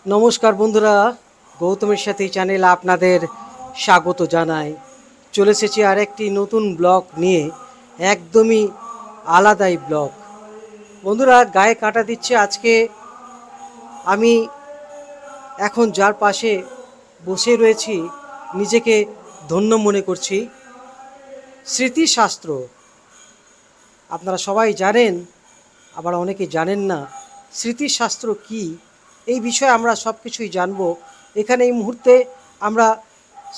নমস্কার বন্ধুরা, গৌতমের সাথে চ্যানেলে আপনাদের স্বাগত জানাই। চলে এসেছি আর একটি নতুন ব্লগ নিয়ে, একদমই আলাদাই ব্লগ। বন্ধুরা, গায়ে কাঁটা দিচ্ছে। আজকে আমি এখন যার পাশে বসে রয়েছি, নিজেকে ধন্য মনে করছি। স্মৃতিশাস্ত্র আপনারা সবাই জানেন, আবার অনেকে জানেন না। স্মৃতিশাস্ত্র কি, এই বিষয়ে আমরা সব কিছুই জানবো এখানে এই মুহূর্তে। আমরা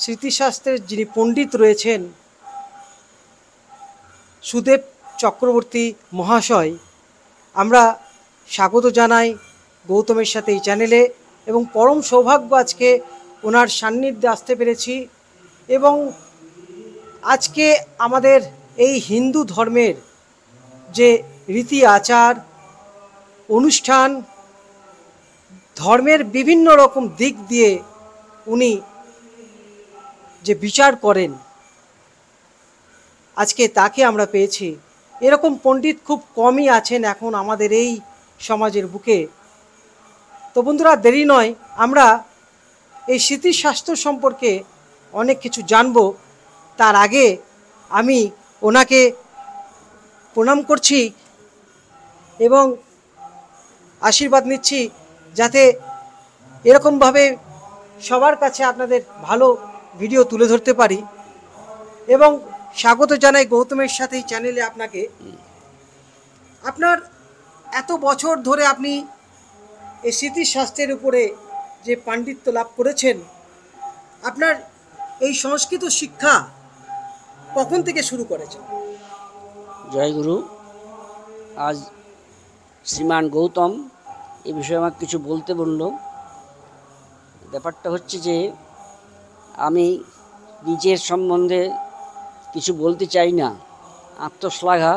স্মৃতিশাস্ত্রের যিনি পণ্ডিত রয়েছেন, সুদেব চক্রবর্তী মহাশয়, আমরা স্বাগত জানাই গৌতমের সাথে এই চ্যানেলে। এবং পরম সৌভাগ্য আজকে ওনার সান্নিধ্যে আসতে পেরেছি। এবং আজকে আমাদের এই হিন্দু ধর্মের যে রীতি আচার, অনুষ্ঠান, ধর্মের বিভিন্ন রকম দিক দিয়ে উনি যে বিচার করেন, আজকে তাকে আমরা পেয়েছি। এরকম পণ্ডিত খুব কমই আছেন এখন আমাদের এই সমাজের বুকে। তো বন্ধুরা, দেরি নয়, আমরা এই স্মৃতিশাস্ত্র সম্পর্কে অনেক কিছু জানব। তার আগে আমি ওনাকে প্রণাম করছি এবং আশীর্বাদ নিচ্ছি, যাতে এরকমভাবে সবার কাছে আপনাদের ভালো ভিডিও তুলে ধরতে পারি। এবং স্বাগত জানাই গৌতমের সাথে এই চ্যানেলে আপনাকে। আপনার এত বছর ধরে আপনি এই স্মৃতিশাস্ত্রের উপরে যে পাণ্ডিত্য লাভ করেছেন, আপনার এই সংস্কৃত শিক্ষা কখন থেকে শুরু করেছেন? জয়গুরু। আজ শ্রীমান গৌতম এ বিষয়ে আমাকে কিছু বলতে বলল। ব্যাপারটা হচ্ছে যে আমি নিজের সম্বন্ধে কিছু বলতে চাই না। আত্মশ্লাঘা,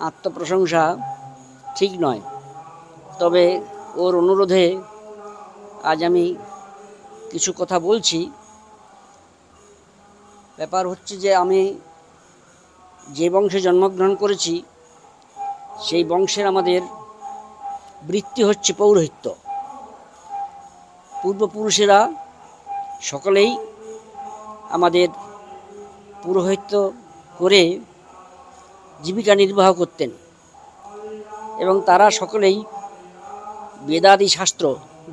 আত্মপ্রশংসা ঠিক নয়। তবে ওর অনুরোধে আজ আমি কিছু কথা বলছি। ব্যাপার হচ্ছে যে আমি যে বংশে জন্মগ্রহণ করেছি, সেই বংশের আমাদের বৃত্তি হচ্ছে পৌরোহিত্য। পূর্বপুরুষেরা সকলেই আমাদের পুরোহিত্য করে জীবিকা নির্বাহ করতেন এবং তারা সকলেই বেদাদি শাস্ত্র,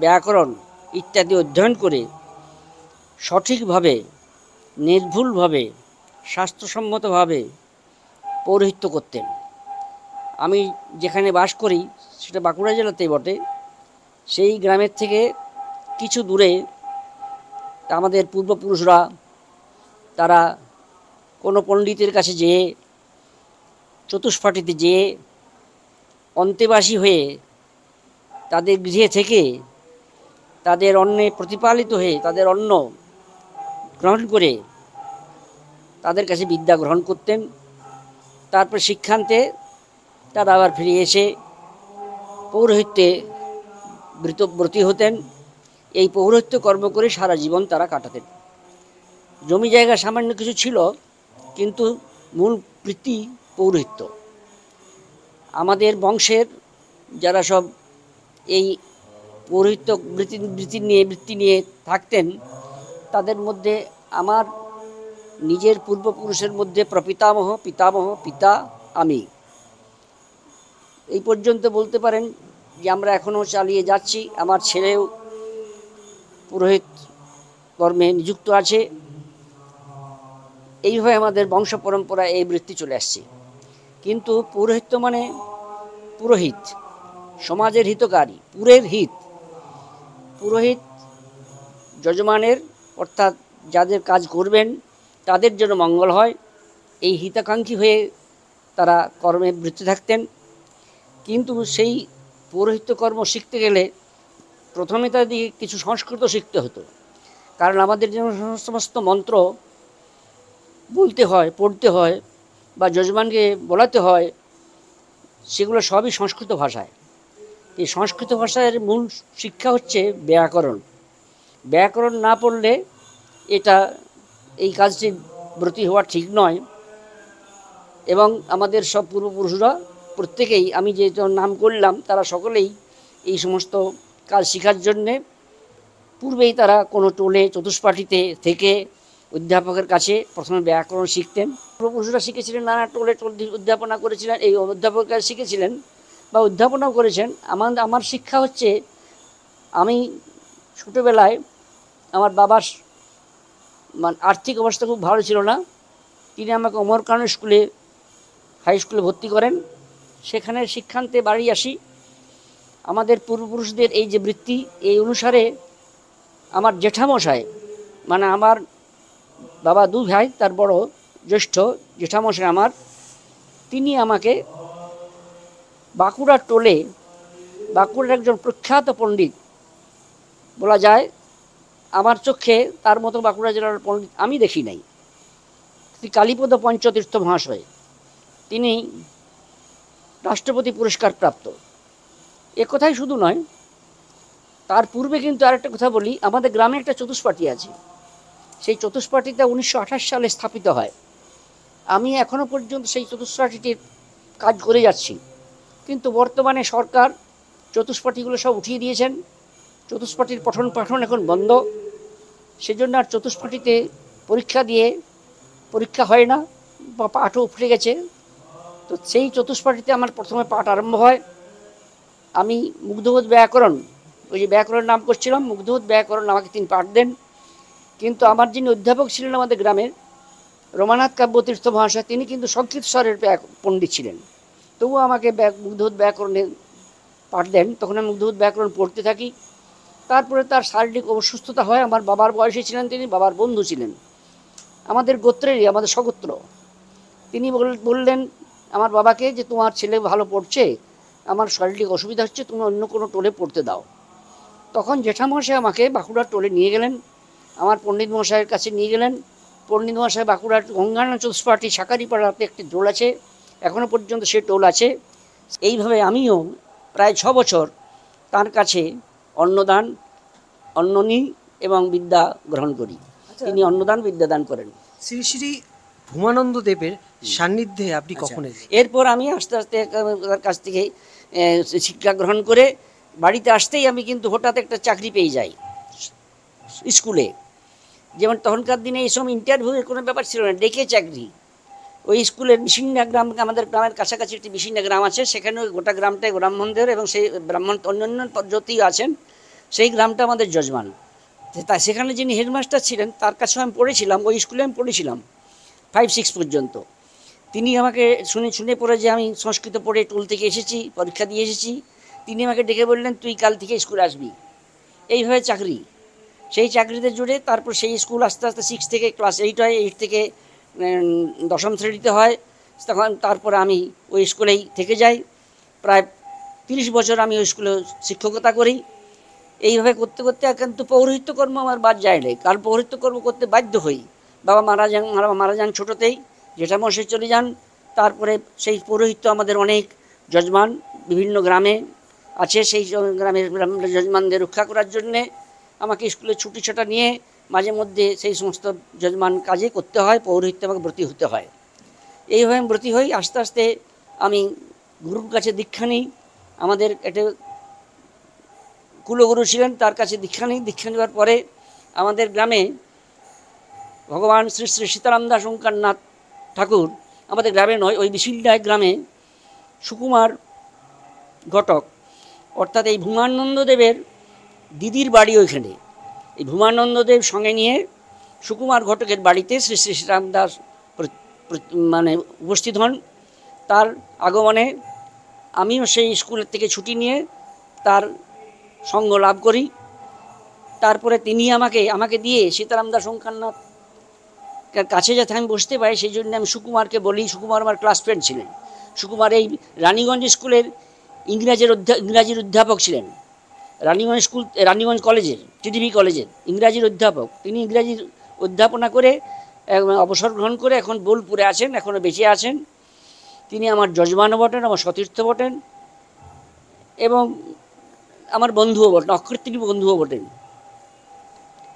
ব্যাকরণ ইত্যাদি অধ্যয়ন করে সঠিকভাবে, নির্ভুলভাবে, শাস্ত্রসম্মতভাবে পৌরোহিত্য করতেন। আমি যেখানে বাস করি সেটা বাঁকুড়া জেলাতেই বটে। সেই গ্রামের থেকে কিছু দূরে আমাদের পূর্বপুরুষরা তারা কোনো পণ্ডিতের কাছে যেয়ে, চতুষ্পাটিতে যেয়ে অন্তেবাসী হয়ে তাদের গৃহে থেকে তাদের অন্নে প্রতিপালিত হয়ে তাদের অন্ন গ্রহণ করে তাদের কাছে বিদ্যা গ্রহণ করতেন। তারপর শিক্ষান্তে তারা আবার ফিরে এসে পৌরোহিত্যে ব্রতী হতেন। এই পৌরোহিত্য কর্ম করে সারা জীবন তারা কাটাতেন। জমি জায়গা সামান্য কিছু ছিল, কিন্তু মূল বৃত্তি পৌরোহিত্য। আমাদের বংশের যারা সব এই পৌরোহিত্য বৃত্তি নিয়ে থাকতেন, তাদের মধ্যে আমার নিজের পূর্বপুরুষের মধ্যে প্রপিতামহ, পিতামহ, পিতা আমি। এই পর্যন্ত বলতে পারেন যে আমরা এখনও চালিয়ে যাচ্ছি। আমার ছেলেও পুরোহিত কর্মে নিযুক্ত আছে। এইভাবে আমাদের বংশ পরম্পরা এই বৃত্তি চলে আসছে। কিন্তু পৌরোহিত্য মানে পুরোহিত, সমাজের হিতকারী, পুরের হিত। পুরোহিত যজমানের, অর্থাৎ যাদের কাজ করবেন তাদের জন্য মঙ্গল হয়, এই হিতাকাঙ্ক্ষী হয়ে তারা কর্মে বৃত্তি থাকতেন। কিন্তু সেই পৌরোহিত্য কর্ম শিখতে গেলে প্রথমে তাদেরকে কিছু সংস্কৃত শিখতে হতো। কারণ আমাদের যে সমস্ত মন্ত্র বলতে হয়, পড়তে হয় বা যজমানকে বলাতে হয়, সেগুলো সবই সংস্কৃত ভাষায়। এই সংস্কৃত ভাষার মূল শিক্ষা হচ্ছে ব্যাকরণ। ব্যাকরণ না পড়লে এই কাজটি ব্রতী হওয়া ঠিক নয়। এবং আমাদের সব পূর্বপুরুষরা প্রত্যেকেই, আমি যে নাম করলাম, তারা সকলেই এই সমস্ত কাজ শেখার জন্যে পূর্বেই তারা কোনো টোলে চতুষ্পাঠীতে থেকে অধ্যাপকের কাছে প্রথমে ব্যাকরণ শিখতেন। পূর্বপুরুষরা শিখেছিলেন, নানা টোলে অধ্যাপনা করেছিলেন, এই অধ্যাপকের কাছে শিখেছিলেন বা অধ্যাপনাও করেছেন। আমার শিক্ষা হচ্ছে, আমি ছোটোবেলায় আমার বাবার আর্থিক অবস্থা খুব ভালো ছিল না। তিনি আমাকে অমরকানন স্কুলে, হাই স্কুলে ভর্তি করেন। সেখানে শিক্ষান্তে বাড়ি আসি। আমাদের পূর্বপুরুষদের এই যে বৃত্তি, এই অনুসারে আমার জেঠামশাই, মানে আমার বাবা দু ভাই, তার বড় জ্যেষ্ঠ জেঠামশাই আমার, তিনি আমাকে বাঁকুড়ার টোলে, বাঁকুড়ার একজন প্রখ্যাত পণ্ডিত বলা যায়, আমার চোখে তার মতো বাঁকুড়া জেলার পণ্ডিত আমি দেখি নাই, শ্রী কালীপদ পঞ্চতীর্থ মহাশয়। তিনি রাষ্ট্রপতি পুরস্কার প্রাপ্ত। এ কথাই শুধু নয়, তার পূর্বে কিন্তু আরেকটা কথা বলি, আমাদের গ্রামে একটা চতুষ্পাঠী আছে। সেই চতুষ্পাঠীটা 1928 সালে স্থাপিত হয়। আমি এখনও পর্যন্ত সেই চতুষ্পাঠীটির কাজ করে যাচ্ছি, কিন্তু বর্তমানে সরকার চতুষ্পাঠীগুলো সব উঠিয়ে দিয়েছেন। চতুষ্পাঠীর পঠন পাঠন এখন বন্ধ। সেজন্য আর চতুষ্পাঠীতে পরীক্ষা হয় না, বা পাঠও উঠে গেছে। তো সেই চতুষ্পাঠীতে আমার প্রথমে পাঠ আরম্ভ হয়। আমি মুগ্ধবোধ ব্যাকরণ, ওই যে ব্যাকরণ নাম করছিলাম, মুগ্ধবোধ ব্যাকরণ আমাকে তিনি পাঠ দেন। কিন্তু আমার যিনি অধ্যাপক ছিলেন আমাদের গ্রামের, রমানাথ কাব্যতীর্থ মহাশয়, তিনি কিন্তু সংস্কৃত স্বরের পণ্ডিত ছিলেন। তবুও আমাকে মুগ্ধবোধ ব্যাকরণে পাঠ দেন। তখন আমি মুগ্ধবোধ ব্যাকরণ পড়তে থাকি। তারপরে তার শারীরিক অসুস্থতা হয়। আমার বাবার বয়সে ছিলেন তিনি, বাবার বন্ধু ছিলেন, আমাদের গোত্রেরই, আমাদের স্বগোত্র। তিনি বললেন আমার বাবাকে যে তোমার ছেলে ভালো পড়ছে, আমার শারীরিক অসুবিধা হচ্ছে, তুমি অন্য কোনো টোলে পড়তে দাও। তখন জেঠামশাই আমাকে বাঁকুড়ার টোলে নিয়ে গেলেন, আমার পণ্ডিত মশাইয়ের কাছে নিয়ে গেলেন। পণ্ডিত মশাই বাঁকুড়ার গঙ্গানন চতুষ্পাঠী শাকারিপাড়াতে একটি টোল আছে, এখনও পর্যন্ত সে টোল আছে। এইভাবে আমিও প্রায় 6 বছর তার কাছে অন্নদান, অন্ন নিই এবং বিদ্যা গ্রহণ করি। তিনি অন্নদান বিদ্যাদান করেন। শ্রী শ্রী ভূমানন্দ দেবের সান্নিধ্যে আপনি কখন এলেন? এরপর আমি আস্তে আস্তে তার কাছ থেকে শিক্ষা গ্রহণ করে বাড়িতে আসতেই আমি কিন্তু হঠাৎ একটা চাকরি পেয়ে যাই স্কুলে। যেমন তখনকার দিনে এইসব ইন্টারভিউয়ের কোনো ব্যাপার ছিল না, ডেকে চাকরি। ওই স্কুলের বিশিন্ডা গ্রাম, আমাদের গ্রামের কাছাকাছি একটি বিশিন্ডা গ্রাম আছে, সেখানে গোটা গ্রামটাই ব্রাহ্মণদের, এবং সেই ব্রাহ্মণ অন্যান্য পদ্ধতি আছেন, সেই গ্রামটা আমাদের যজমান। তা সেখানে যিনি হেডমাস্টার ছিলেন তার কাছেও আমি পড়েছিলাম, ওই স্কুলে আমি পড়েছিলাম 5-6 পর্যন্ত। তিনি আমাকে শুনে পড়ে যে আমি সংস্কৃত পড়ে টোল থেকে এসেছি, পরীক্ষা দিয়ে এসেছি, তিনি আমাকে ডেকে বললেন তুই কাল থেকে স্কুলে আসবি। এইভাবে চাকরি, সেই চাকরিতে জুড়ে তারপর সেই স্কুল আস্তে আস্তে 6 থেকে ক্লাস 8 হয়, 8 থেকে 10ম শ্রেণীতে হয়। তখন তারপরে আমি ওই স্কুলেই থেকে যাই। প্রায় 30 বছর আমি ওই স্কুলে শিক্ষকতা করি। এইভাবে করতে করতে কিন্তু পৌরোহিত্য কর্ম আমার বাদ যায় না, কারণ পৌরোহিত্য কর্ম করতে বাধ্য হই। বাবা মারা যান ছোটোতেই, জেঠামশাই চলে যান। তারপরে সেই পৌরোহিত্য আমাদের অনেক যজমান বিভিন্ন গ্রামে আছে, সেই গ্রামের যজমানদের রক্ষা করার জন্যে আমাকে স্কুলে ছুটি ছাটা নিয়ে মাঝে মধ্যে সেই সমস্ত যজমান কাজে করতে হয়, পৌরোহিত্যে আমাকে ব্রতী হতে হয়। এইভাবে আমি ব্রতী হই। আস্তে আস্তে আমি গুরুর কাছে দীক্ষা নিই। আমাদের একটা কুলগুরু ছিলেন, তার কাছে দীক্ষা নিই। দীক্ষা নেওয়ার পরে আমাদের গ্রামে ভগবান শ্রী শ্রী সীতারাম দাস ওঙ্কারনাথ ঠাকুর, আমাদের গ্রামে নয়, ওই বিশিল্ডায় গ্রামে সুকুমার ঘটক, অর্থাৎ এই ভূমানন্দ দেবের দিদির বাড়ি ওইখানে। এই ভূমানন্দ দেব সঙ্গে নিয়ে সুকুমার ঘটকের বাড়িতে শ্রী শ্রী সীতারাম দাস মানে উপস্থিত হন। তার আগমনে আমিও সেই স্কুলের থেকে ছুটি নিয়ে তার সঙ্গ লাভ করি। তারপরে তিনি আমাকে দিয়ে সীতারাম দাস ওঙ্কারনাথ কাছে যাতে আমি বসতে পারি, সেই জন্য আমি সুকুমারকে বলি। সুকুমার আমার ক্লাস ফ্রেন্ড ছিলেন। সুকুমার এই রানীগঞ্জ স্কুলের ইংরাজির অধ্যাপক ছিলেন। রানীগঞ্জ কলেজের, টিডিবি কলেজের ইংরাজির অধ্যাপক। তিনি ইংরাজির অধ্যাপনা করে অবসর গ্রহণ করে এখন বোলপুরে আছেন, এখনও বেঁচে আছেন। তিনি আমার যজমানও বটেন, আমার সতীর্থ বটেন, এবং আমার বন্ধুও বটেন, অকৃত্রিম বন্ধুও বটেন।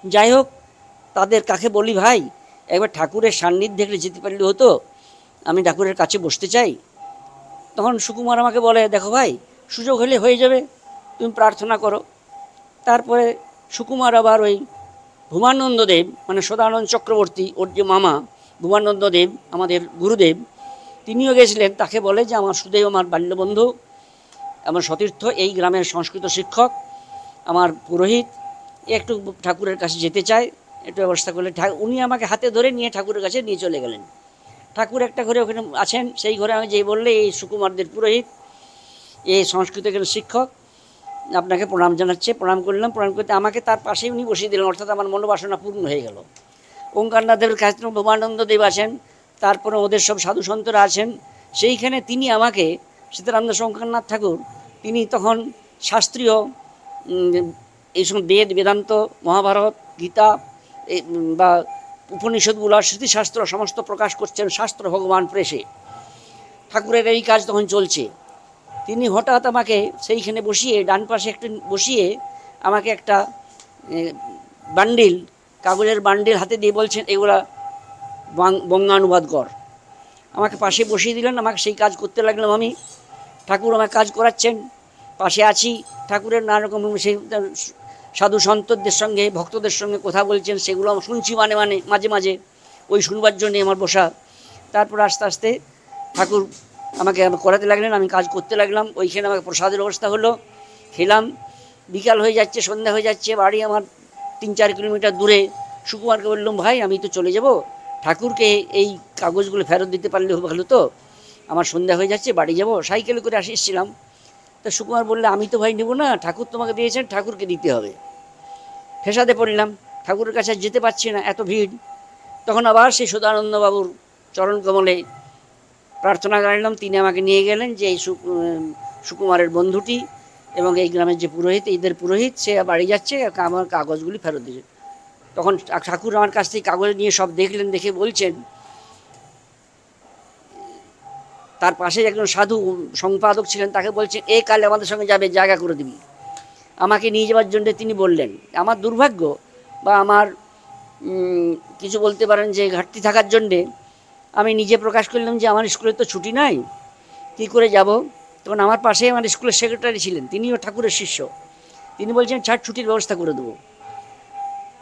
যাই হোক, তাদের কাকে বলি ভাই একবার ঠাকুরের সান্নিধ্যে দেখলে যেতে পারলে হতো, আমি ঠাকুরের কাছে বসতে চাই। তখন সুকুমার আমাকে বলে, দেখো ভাই, সুযোগ হলে হয়ে যাবে, তুমি প্রার্থনা করো। তারপরে সুকুমার আবার ওই ভূমানন্দ দেব মানে সদানন্দ চক্রবর্তী ওর যে মামা ভূমানন্দ দেব আমাদের গুরুদেব, তিনিও গেছিলেন। তাকে বলে যে আমার সুদেব আমার বাল্যবন্ধু, আমার সতীর্থ, এই গ্রামের সংস্কৃত শিক্ষক, আমার পুরোহিত, একটু ঠাকুরের কাছে যেতে চায়, একটু ব্যবস্থা করলে। উনি আমাকে হাতে ধরে নিয়ে ঠাকুরের কাছে নিয়ে চলে গেলেন। ঠাকুর একটা ঘরে ওখানে আছেন, সেই ঘরে আমি যেই বললে এই সুকুমারদের পুরোহিত, এই সংস্কৃত এখানে শিক্ষক, আপনাকে প্রণাম জানাচ্ছে। প্রণাম করলাম। প্রণাম করতে আমাকে তার পাশেই উনি বসিয়ে দিলেন, অর্থাৎ আমার মনোবাসনা পূর্ণ হয়ে গেল। ওঙ্কারনাথ দেবের কাছে ভূমানন্দ দেব আছেন, তারপরে ওদের সব সাধু সন্তরা আছেন। সেইখানে তিনি আমাকে সীতারাম দাস ওঙ্কারনাথ ঠাকুর, তিনি তখন শাস্ত্রীয় এই সময় বেদ বেদান্ত মহাভারত গীতা বা উপনিষদগুলো স্মৃতিশাস্ত্র সমস্ত প্রকাশ করছেন শাস্ত্র ভগবান প্রেসে। ঠাকুরের এই কাজ তখন চলছে। তিনি হঠাৎ আমাকে সেইখানে বসিয়ে ডান পাশে একটা বসিয়ে আমাকে একটা বান্ডিল, কাগজের বান্ডিল হাতে দিয়ে বলছেন এগুলা বঙ্গানুবাদ কর। আমাকে পাশে বসিয়ে দিলেন, আমাকে সেই কাজ করতে লাগলাম আমি। ঠাকুর আমাকে কাজ করাচ্ছেন, পাশে আছি। ঠাকুরের নানা রকম সেই সাধু সন্তদের সঙ্গে ভক্তদের সঙ্গে কথা বলছেন, সেগুলো আমি শুনছি মাঝে মাঝে, ওই শুনবার জন্যে আমার বসা। তারপর আস্তে আস্তে ঠাকুর আমাকে করাতে লাগলেন, আমি কাজ করতে লাগলাম। ওইখানে আমাকে প্রসাদের ব্যবস্থা হলো, খেলাম। বিকাল হয়ে যাচ্ছে, সন্ধ্যা হয়ে যাচ্ছে, বাড়ি আমার 3-4 কিলোমিটার দূরে। সুকুমারকে বললাম, ভাই আমি তো চলে যাব, ঠাকুরকে এই কাগজগুলো ফেরত দিতে পারলে ভালো তো, আমার সন্ধ্যা হয়ে যাচ্ছে, বাড়ি যাব। সাইকেলে করে এসেছিলাম। তা সুকুমার বললে, আমি তো ভাই নেব না, ঠাকুর তোমাকে দিয়েছেন, ঠাকুরকে দিতে হবে। ফেসাদে পড়লাম, ঠাকুরের কাছে যেতে পারছি না, এত ভিড়। তখন আবার সেই সদানন্দবাবুর চরণ কমলে প্রার্থনা করলাম। তিনি আমাকে নিয়ে গেলেন যে এই সুকুমারের বন্ধুটি এবং এই গ্রামের যে পুরোহিত, এদের পুরোহিত, সে বাড়ি যাচ্ছে, আমার কাগজগুলি ফেরত দিয়েছে। তখন ঠাকুর আমার কাছ থেকে কাগজ নিয়ে সব দেখলেন, দেখে বলছেন, তার পাশে একজন সাধু সম্পাদক ছিলেন, তাকে বলছেন এ কালে আমাদের সঙ্গে যাবে, জায়গা করে দিবি। আমাকে নিয়ে যাওয়ার জন্য তিনি বললেন। আমার দুর্ভাগ্য বা আমার কিছু বলতে পারেন যে ঘাটতি থাকার জন্যে আমি নিজে প্রকাশ করলাম যে আমার স্কুলে তো ছুটি নাই, কী করে যাব। তখন আমার পাশে আমার স্কুলের সেক্রেটারি ছিলেন, তিনিও ঠাকুরের শিষ্য। তিনি বলছেন ছাড়, ছুটির ব্যবস্থা করে দেবো।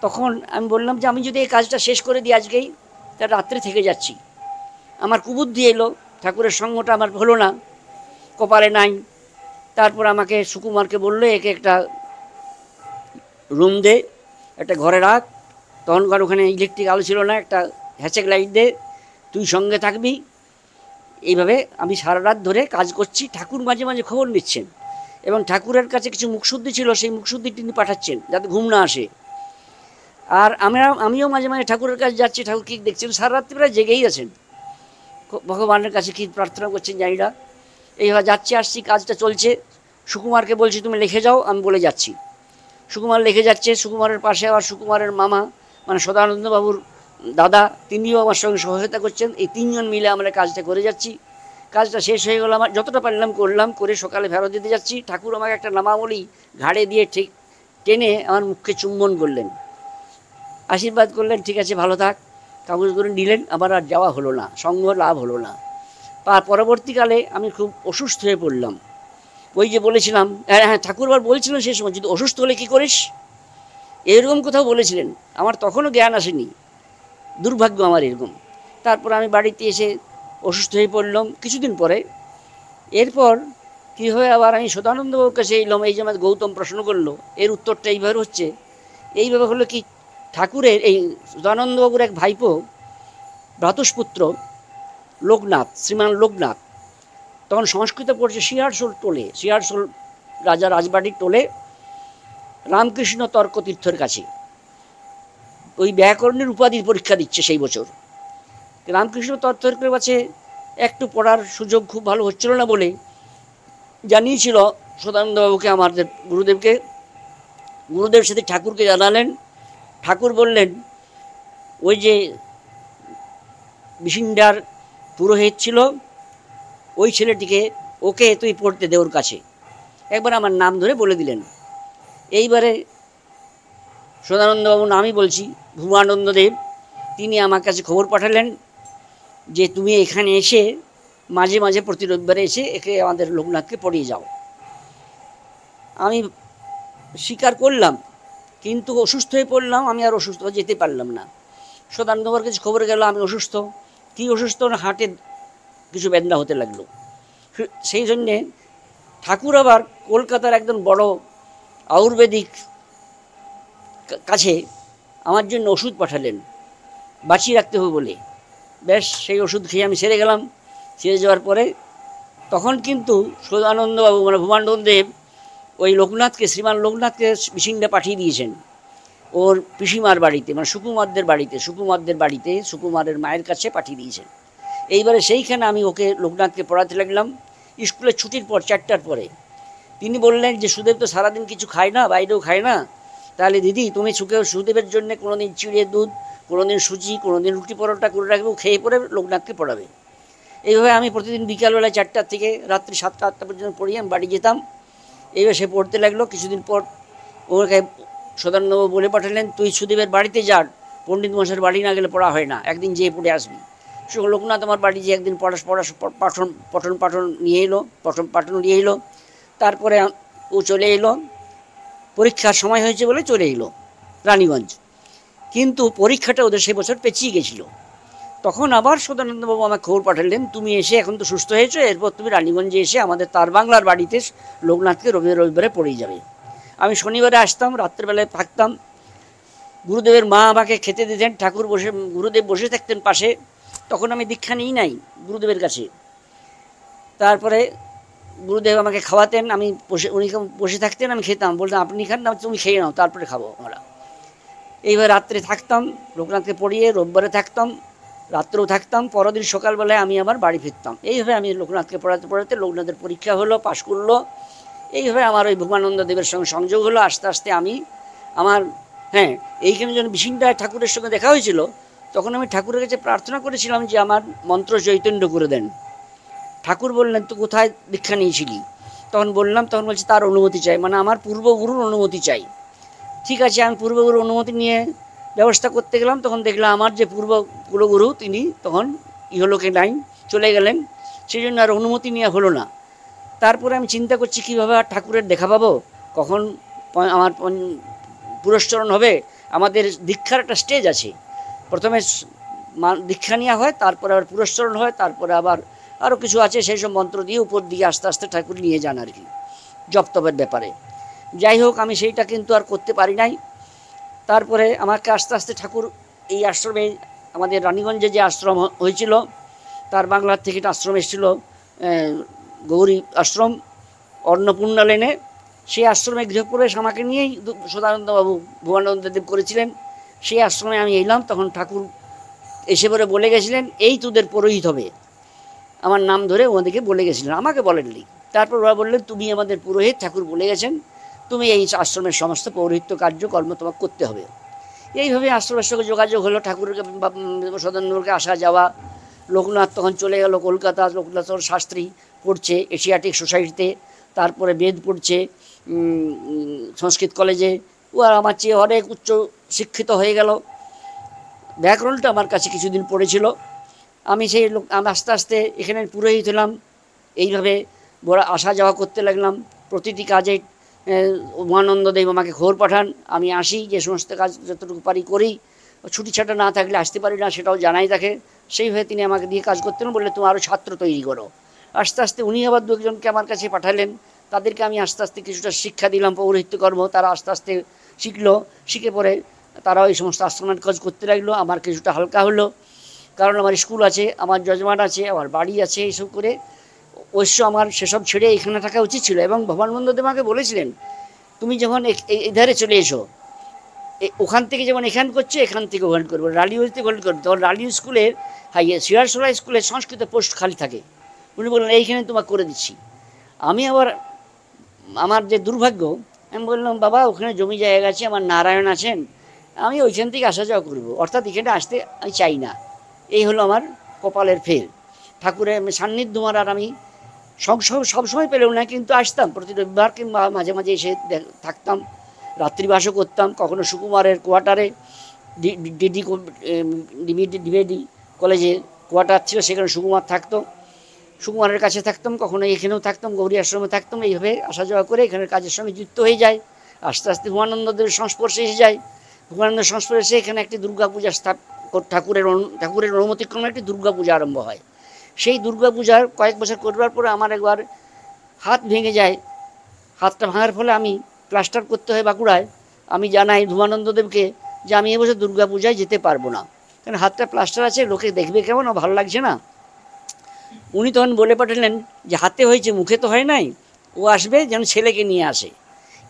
তখন আমি বললাম যে আমি যদি এই কাজটা শেষ করে দিই আজকেই, তা রাত্রে থেকে যাচ্ছি। আমার কুবুদ্ধি এলো, ঠাকুরের সঙ্গটা আমার হলো না, কপালে নাই। তারপর আমাকে সুকুমারকে বললো, একে একটা রুম দে, একটা ঘরে রাখ। তখনকার ওখানে ইলেকট্রিক আলো ছিল না, একটা হ্যাচেক লাইট দে, তুই সঙ্গে থাকবি। এইভাবে আমি সারা রাত ধরে কাজ করছি। ঠাকুর মাঝে মাঝে খবর নিচ্ছেন এবং ঠাকুরের কাছে কিছু মুখশুদ্ধি ছিল, সেই মুখশুদ্ধি তিনি পাঠাচ্ছেন যাতে ঘুম না আসে। আর আমিও মাঝে মাঝে ঠাকুরের কাছে যাচ্ছি, ঠাকুর কী দেখছেন, সারা রাত্রি প্রায় জেগেই আছেন, ভগবানের কাছে কী প্রার্থনা করছেন জানি না। এইভাবে যাচ্ছি আসছি, কাজটা চলছে। সুকুমারকে বলছি তুমি লিখে যাও, আমি বলে যাচ্ছি। সুকুমার লিখে যাচ্ছে। সুকুমারের পাশে আবার সুকুমারের মামা মানে সদানন্দবাবুর দাদা, তিনিও আমার সঙ্গে সহায়তা করছেন। এই 3 জন মিলে আমরা কাজটা করে যাচ্ছি। কাজটা শেষ হয়ে গেল, আমার যতটা পারলাম করলাম, করে সকালে ফেরত দিতে যাচ্ছি। ঠাকুর আমাকে একটা নামাবলী ঘাড়ে দিয়ে ঠিক টেনে আমার মুখে চুম্বন করলেন, আশীর্বাদ করলেন, ঠিক আছে ভালো থাক, কাগজগুলো নিলেন। আবার আর যাওয়া হলো না, সঙ্গ লাভ হলো না। পরবর্তীকালে আমি খুব অসুস্থ হয়ে পড়লাম। ওই যে বলেছিলাম, হ্যাঁ ঠাকুর আবার বলছিলেন সেই সময়, যদি অসুস্থ হলে কী করিস, এরকম কোথাও বলেছিলেন। আমার তখনও জ্ঞান আসেনি, দুর্ভাগ্য আমার এরকম। তারপর আমি বাড়িতে এসে অসুস্থ হয়ে পড়লাম কিছুদিন পরে। এরপর কী হয়ে আবার আমি সদানন্দবাবুর কাছে এলাম। এই যে আমার গৌতম প্রশ্ন করলো, এর উত্তরটা এইভাবে হচ্ছে। এইভাবে হলো কি, ঠাকুরের এই সদানন্দবাবুর এক ভাইপো ভ্রাতুষ্পুত্র লোকনাথ, শ্রীমান লোকনাথ, তখন সংস্কৃত পড়ছে শিয়ারশোল টোলে, শিয়ারশোল রাজা রাজবাড়ির টোলে রামকৃষ্ণ তর্কতীর্থের কাছে ওই ব্যাকরণের উপাধির পরীক্ষা দিচ্ছে সেই বছর। রামকৃষ্ণ তর্কের কাছে একটু পড়ার সুযোগ খুব ভালো হচ্ছিল না বলে জানিয়েছিল সদানন্দবাবুকে, আমাদের গুরুদেবকে। গুরুদেব সাথে ঠাকুরকে জানালেন। ঠাকুর বললেন, ওই যে বিসিন্ডার পুরোহিত ছিল, ওই ছেলেটিকে ওকে তুই পড়তে দে ওর কাছে। একবার আমার নাম ধরে বলে দিলেন। এইবারে সদানন্দবাবু নামই বলছি, ভূমানন্দ দেব, তিনি আমার কাছে খবর পাঠালেন যে তুমি এখানে এসে মাঝে মাঝে প্রতি রবিবারে এসে একে আমাদের লোকনাথকে পড়িয়ে যাও। আমি স্বীকার করলাম, কিন্তু অসুস্থ হয়ে পড়লাম, আমি আর অসুস্থ যেতে পারলাম না। সদানন্দবার কাছে খবর গেল আমি অসুস্থ। কী অসুস্থ না, হার্টের কিছু বেদনা হতে লাগলো। সেই জন্যে ঠাকুর আবার কলকাতার একজন বড় আয়ুর্বেদিক কাছে আমার জন্য ওষুধ পাঠালেন বাঁচিয়ে রাখতে হবে বলে। বেশ, সেই ওষুধ খেয়ে আমি সেরে গেলাম। সেরে যাওয়ার পরে তখন কিন্তু সদানন্দবাবু মানে ভূমানন্দদেব ওই লোকনাথকে, শ্রীমান লোকনাথকে মিশিংটা পাঠিয়ে দিয়েছেন ওর পিসিমার বাড়িতে, মানে সুকুমারদের বাড়িতে সুকুমারের মায়ের কাছে পাঠিয়ে দিয়েছেন। এইবারে সেইখানে আমি ওকে লোকনাথকে পড়াতে লাগলাম স্কুলের ছুটির পর 4টার পরে। তিনি বললেন যে সুদেব তো সারাদিন কিছু খায় না, বাইরেও খায় না, তাহলে দিদি তুমি সুদেবের জন্য কোনোদিন চিড়ে দুধ, কোনোদিন সুজি, কোনোদিন রুটি পরোটা করে রাখবে, খেয়ে পরে লোকনাথকে পড়াবে। এইভাবে আমি প্রতিদিন বিকালবেলা 4টার থেকে রাত্রি 7টা-8টা পর্যন্ত পড়িয়ে আমি বাড়ি যেতাম। এইভাবে সে পড়তে লাগলো। কিছুদিন পর ওকে সদানন্দবাবু বলে পাঠালেন, তুই সুদেবের বাড়িতে যা, পণ্ডিত মশাইয়ের বাড়ি না গেলে পড়া হয় না, একদিন যেয়ে পড়ে আসবি। লোকনাথ আমার বাড়ি যে একদিন পঠন নিয়ে এলো। তারপরে ও চলে এলো, পরীক্ষার সময় হয়েছে বলে চলে এলো রানীগঞ্জ। কিন্তু পরীক্ষাটা ওদের সে বছর পেঁচিয়ে গেছিল। তখন আবার সদানন্দবাবু আমাকে খবর পাঠালেন, তুমি এসে এখন তো সুস্থ হয়েছো, এরপর তুমি রানীগঞ্জে এসে আমাদের তার বাংলার বাড়িতে লোকনাথকে রবিবারে পড়েই যাবে। আমি শনিবারে আসতাম, রাত্রেবেলায় থাকতাম। গুরুদেবের মা আমাকে খেতে দিতেন, গুরুদেব বসে থাকতেন পাশে। তখন আমি দীক্ষা নিই নাই গুরুদেবের কাছে। তারপরে গুরুদেব আমাকে খাওয়াতেন, আমি উনি বসে থাকতেন, আমি খেতাম। বলতাম আপনি খান না, তুমি খেয়ে নাও, তারপরে খাবো আমরা। এইভাবে রাত্রে থাকতাম, লোকনাথকে পড়িয়ে রোববারে থাকতাম, রাত্রেও থাকতাম। পরদিন সকালবেলায় আমি আবার বাড়ি ফিরতাম। এইভাবে আমি লোকনাথকে পড়াতে লোকনাথের পরীক্ষা হলো, পাশ করলো। এইভাবে আমার ওই ভূমানন্দ দেবের সঙ্গে সংযোগ হলো। আস্তে আস্তে আমি আমার এইখানে যখন বিসিংটায় ঠাকুরের সঙ্গে দেখা হয়েছিল, তখন আমি ঠাকুরের কাছে প্রার্থনা করেছিলাম যে আমার মন্ত্র চৈতন্য করে দেন। ঠাকুর বললেন, তো কোথায় দীক্ষা নিয়েছিলি? তখন বললাম, তখন বলছে তার অনুমতি চাই, মানে আমার পূর্বগুরুর অনুমতি চাই। ঠিক আছে, আমি পূর্বগুরুর অনুমতি নিয়ে ব্যবস্থা করতে গেলাম। তখন দেখলাম আমার যে কুলগুরু তিনি তখন ইহলোকে নাই, চলে গেলেন। সেই জন্য আর অনুমতি নেওয়া হলো না। তারপরে আমি চিন্তা করছি কীভাবে আর ঠাকুরের দেখা পাবো, কখন আমার পুরস্চরণ হবে। আমাদের দীক্ষার একটা স্টেজ আছে, প্রথমে দীক্ষা নেওয়া হয়, তারপরে আবার পুরস্চরণ হয়, তারপরে আবার আরও কিছু আছে, সেই সব মন্ত্র দিয়ে উপর দিকে আস্তে আস্তে ঠাকুর নিয়ে যান আর কি, জপ তপের ব্যাপারে। যাই হোক, আমি সেইটা কিন্তু আর করতে পারি নাই। তারপরে আমাকে আস্তে আস্তে ঠাকুর এই আশ্রমে, আমাদের রানীগঞ্জে যে আশ্রম হয়েছিল, তার বাংলার থেকে একটা আশ্রম এসেছিলো, গৌরী আশ্রম, অন্নপূর্ণা লেনে। সেই আশ্রমে গৃহপ্রবেশ আমাকে নিয়েই সদানন্দবাবু ভূমানন্দদেব করেছিলেন। সেই আশ্রমে আমি এলাম। তখন ঠাকুর এসে পরে বলে গেছিলেন, এই তোদের পুরোহিত হবে। আমার নাম ধরে ওদেরকে বলে গেছিলেন, আমাকে বলেননি। তারপর ওরা বললেন, তুমি আমাদের পুরোহিত, ঠাকুর বলে গেছেন, তুমি এই আশ্রমের সমস্ত পৌরোহিত্য কার্যকর্ম তোমাকে করতে হবে। এইভাবে আশ্রমের সঙ্গে যোগাযোগ হলো, ঠাকুরকে সদানন্দকে আসা যাওয়া। লোকনাথ তখন চলে গেল কলকাতা। লোকনাথ তখন শাস্ত্রী পড়ছে এশিয়াটিক সোসাইটিতে, তারপরে বেদ পড়ছে সংস্কৃত কলেজে। ও আর আমার চেয়ে অনেক উচ্চ শিক্ষিত হয়ে গেল। ব্যাকরণটা আমার কাছে কিছুদিন পড়েছিল। আমি আমি আস্তে আস্তে এখানে পুরোহিত হলাম। এইভাবে বড় আসা যাওয়া করতে লাগলাম। প্রতিটি কাজে উমানন্দদেব আমাকে খবর পাঠান, আমি আসি, যে সমস্ত কাজ যতটুকু পারি করি। ছুটি ছাটা না থাকলে আসতে পারি না, সেটাও জানাই থাকে। সেইভাবে তিনি আমাকে দিয়ে কাজ করতেন। বললে তুমি আরও ছাত্র তৈরি করো। আস্তে আস্তে উনি আবার দু একজনকে আমার কাছে পাঠালেন। তাদেরকে আমি আস্তে আস্তে কিছুটা শিক্ষা দিলাম পৌরোহিত্য কর্ম। তারা আস্তে আস্তে শিখলো। শিখে পরে তারাও এই সমস্ত আশ্রমের কাজ করতে লাগলো। আমার কিছুটা হালকা হলো, কারণ আমার স্কুল আছে, আমার যজমান আছে, আমার বাড়ি আছে। এইসব করে অবশ্য আমার সেসব ছেড়ে এখানে থাকা উচিত ছিল। এবং ভবানন্দদেব আমাকে বলেছিলেন, তুমি যখন এধারে চলে এসো, ওখান থেকে যেমন এখান করছো, এখান থেকে ওখান করবো, রালিউজতে ওখান করবো। তখন রালিউ স্কুলের সিরাজসোলা স্কুলের সংস্কৃত পোস্ট খালি থাকে। উনি বললেন, এইখানে তোমাকে করে দিচ্ছি। আমি আবার আমার যে দুর্ভাগ্য, আমি বললাম, বাবা ওখানে জমি জায়গা আছে, আমার নারায়ণ আছেন, আমি ওইখান থেকে আসা যাওয়া করবো, অর্থাৎ এখানে আসতে আমি চাই না। এই হলো আমার কপালের ফের। ঠাকুরের সান্নিধ্য আর আমি সবসময় পেলেও না, কিন্তু আসতাম প্রতি রবিবার, কিংবা মাঝে মাঝে এসে থাকতাম, রাত্রিবাসও করতাম। কখনো সুকুমারের কোয়ার্টারে, ডিবিডি কলেজে কোয়ার্টার ছিল, সেখানে সুকুমার থাকতো, সুকুমারের কাছে থাকতাম। কখনো এখানেও থাকতাম, গৌরী আশ্রমে থাকতাম। এইভাবে আসা যাওয়া করে এখানের কাজের সঙ্গে যুক্ত হয়ে যায়। আস্তে আস্তে ভুবনানন্দদেবের সংস্পর্শে এসে যায়। ভুবনানন্দের সংস্পর্শে এসে এখানে একটি দুর্গা পূজা ঠাকুরের অনুমতিক্রমে একটি দুর্গা পূজা আরম্ভ হয়। সেই দুর্গা পূজার কয়েক বছর করবার পরে আমার একবার হাত ভেঙে যায়। হাতটা ভাঙার ফলে আমি প্লাস্টার করতে হয় বাঁকুড়ায়। আমি জানাই ভুবনানন্দদেবকে যে আমি এবছর দুর্গা পূজায় যেতে পারবো না, কারণ হাতটা প্লাস্টার আছে, লোকে দেখবে কেমন, ভালো লাগছে না। উনি তখন বলে পাঠালেন যে হাতে হয়েছে, মুখে তো হয় নাই, ও আসবে যেন ছেলেকে নিয়ে আসে।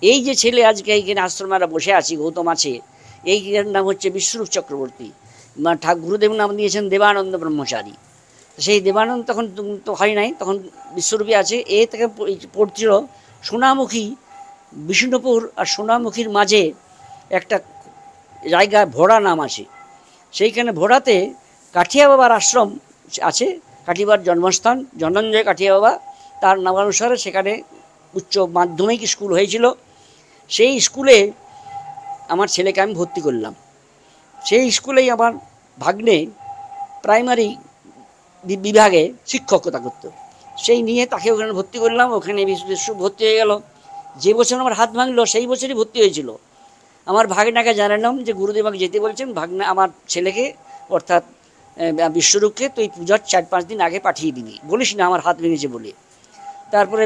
এই যে ছেলে আজকে এইখানে আশ্রমেরা বসে আছি, গৌতম আছে, এই নাম হচ্ছে বিশ্বরূপ চক্রবর্তী। গুরুদেব নাম দিয়েছেন দেবানন্দ ব্রহ্মচারী। সেই দেবানন্দ তখন তো হয় নাই, তখন বিশ্বরূপী আছে। এ থেকে পড়ছিল সোনামুখী, বিষ্ণুপুর আর সোনামুখীর মাঝে একটা জায়গা ভোড়া নাম আছে। সেইখানে ভোড়াতে কাঠিয়া বাবার আশ্রম আছে, কাঠিবার জন্মস্থান জনঞ্জয় কাঠিয়া বাবা, তার নামানুসারে সেখানে উচ্চ মাধ্যমিক স্কুল হয়েছিল। সেই স্কুলে আমার ছেলেকে আমি ভর্তি করলাম। সেই স্কুলেই আমার ভাগ্নে প্রাইমারি বিভাগে শিক্ষকতা করতো, সেই নিয়ে তাকে ওখানে ভর্তি করলাম। ওখানে ভর্তি হয়ে গেল। যে বছর আমার হাত ভাঙলো সেই বছরই ভর্তি হয়েছিল। আমার ভাগনাকে জানালাম যে গুরুদেব আমাকে যেতে বলছেন, ভাগনা আমার ছেলেকে অর্থাৎ বিশ্বরূপকে তুই পূজার 4-5 দিন আগে পাঠিয়ে দিবি, বলিস না আমার হাত ভেঙেছে বলে। তারপরে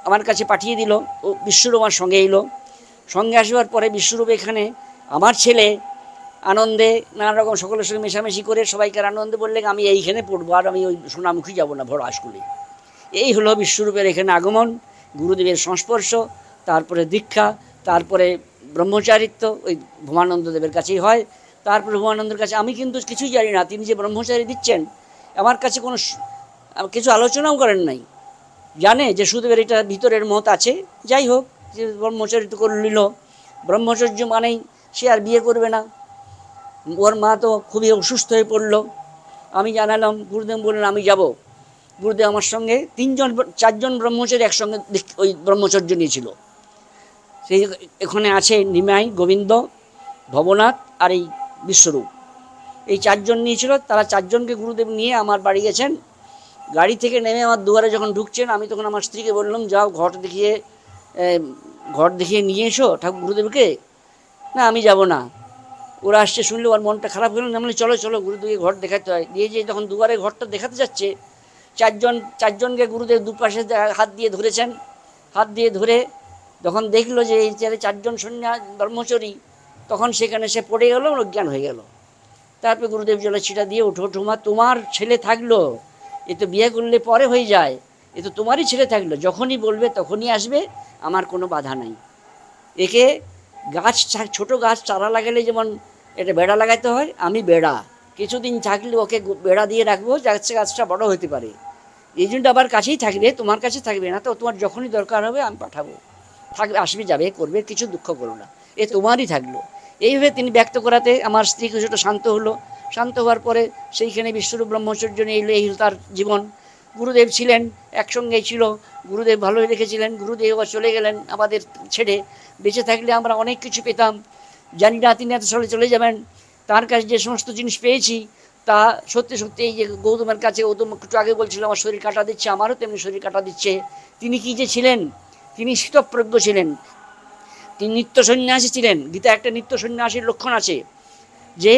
আমার কাছে পাঠিয়ে দিল। ও বিশ্বরূপ আমার সঙ্গে এলো। সঙ্গে আসবার পরে বিশ্বরূপ এখানে আমার ছেলে আনন্দে নানা রকম সকলের সঙ্গে মেশামেশি করে সবাইকার আনন্দে বললেন আমি এইখানে পড়বো, আর আমি ওই সোনামুখী যাব না ভোড়া স্কুলে। এই হলো বিশ্বরূপের এখানে আগমন, গুরুদেবের সংস্পর্শ, তারপরে দীক্ষা, তারপরে ব্রহ্মচারিত্ব ওই ভুবনানন্দদেবের কাছেই হয়। তারপরে ভুবনানন্দের কাছে আমি কিন্তু কিছুই জানি না, তিনি যে ব্রহ্মচারী দিচ্ছেন আমার কাছে কোনো কিছু আলোচনাও করেন নাই। জানে যে সুদেবের এটা ভিতরের মত আছে, যাই হোক, যে ব্রহ্মচারিত্ব করে নিল। ব্রহ্মচর্য মানেই সে আর বিয়ে করবে না। ওর মা তো খুবই অসুস্থ হয়ে পড়লো। আমি জানালাম, গুরুদেব বললেন আমি যাব। গুরুদেব আমার সঙ্গে 4জন ব্রহ্মচারী একসঙ্গে ওই ব্রহ্মচর্য নিয়েছিল। সেই এখানে আছে নিমাই, গোবিন্দ, ভবনাথ আর এই বিশ্বরূপ, এই 4জন নিয়েছিল। তারা 4জনকে গুরুদেব নিয়ে আমার বাড়ি গেছেন। গাড়ি থেকে নেমে আমার দুয়ারে যখন ঢুকছেন, আমি তখন আমার স্ত্রীকে বললাম যাও ঘর দেখিয়ে নিয়ে এসো ঠাকুর গুরুদেবকে। না আমি যাব না, ওরা আসছে শুনলে ওর মনটা খারাপ হলো না। চলো চলো গুরুদেবকে ঘর দেখাতে হয়। দিয়ে যে যখন দুয়ারে ঘরটা দেখাতে যাচ্ছে, 4জনকে গুরুদেব দুপাশে হাত দিয়ে ধরেছেন। হাত দিয়ে ধরে যখন দেখলো যে এই 4জন ব্রহ্মচারী, তখন সেখানে সে পড়ে গেল, অজ্ঞান হয়ে গেল। তারপরে গুরুদেব জলে ছিটা দিয়ে ওঠো মা, তোমার ছেলে থাকলো, এ তো বিয়ে করলে পরে হয়ে যায়, এ তো তোমারই ছেলে থাকলো, যখনই বলবে তখনই আসবে, আমার কোনো বাধা নাই। একে ছোট গাছ চারা লাগালে যেমন এটা বেড়া লাগাতে হয়, আমি বেড়া কিছুদিন থাকলে ওকে বেড়া দিয়ে রাখবো, যাচ্ছে গাছটা বড় হতে পারে। এই জন্য আবার কাছেই থাকবে, তোমার কাছে থাকবে না তো, তোমার যখনই দরকার হবে আমি পাঠাবো, থাকবে, আসবে, যাবে, করবে, কিছু দুঃখ করো না, এ তোমারই থাকলো। এইভাবে তিনি ব্যক্ত করাতে আমার স্ত্রী কিছুটা শান্ত হলো। শান্ত হওয়ার পরে সেইখানে বিশ্বরূপ ব্রহ্মচর্য নিয়ে এলো। এই তার জীবন। গুরুদেব ছিলেন, একসঙ্গেই ছিল। গুরুদেব ভালোই রেখেছিলেন। গুরুদেব আবার চলে গেলেন আমাদের ছেড়ে। বেঁচে থাকলে আমরা অনেক কিছু পেতাম, জানি না তিনি এত সালে চলে যাবেন। তার কাছে যে সমস্ত জিনিস পেয়েছি তা সত্যি সত্যি এই যে গৌতমের কাছে, গৌতম একটু আগে বলছিল আমার শরীর কাটা দিচ্ছে, আমারও তেমনি শরীর কাটা দিচ্ছে। তিনি কি যে ছিলেন, তিনি স্থিতপ্রজ্ঞ ছিলেন, তিনি নিত্য সন্ন্যাসী ছিলেন। গীতা একটা নিত্য সন্ন্যাসীর লক্ষণ আছে যে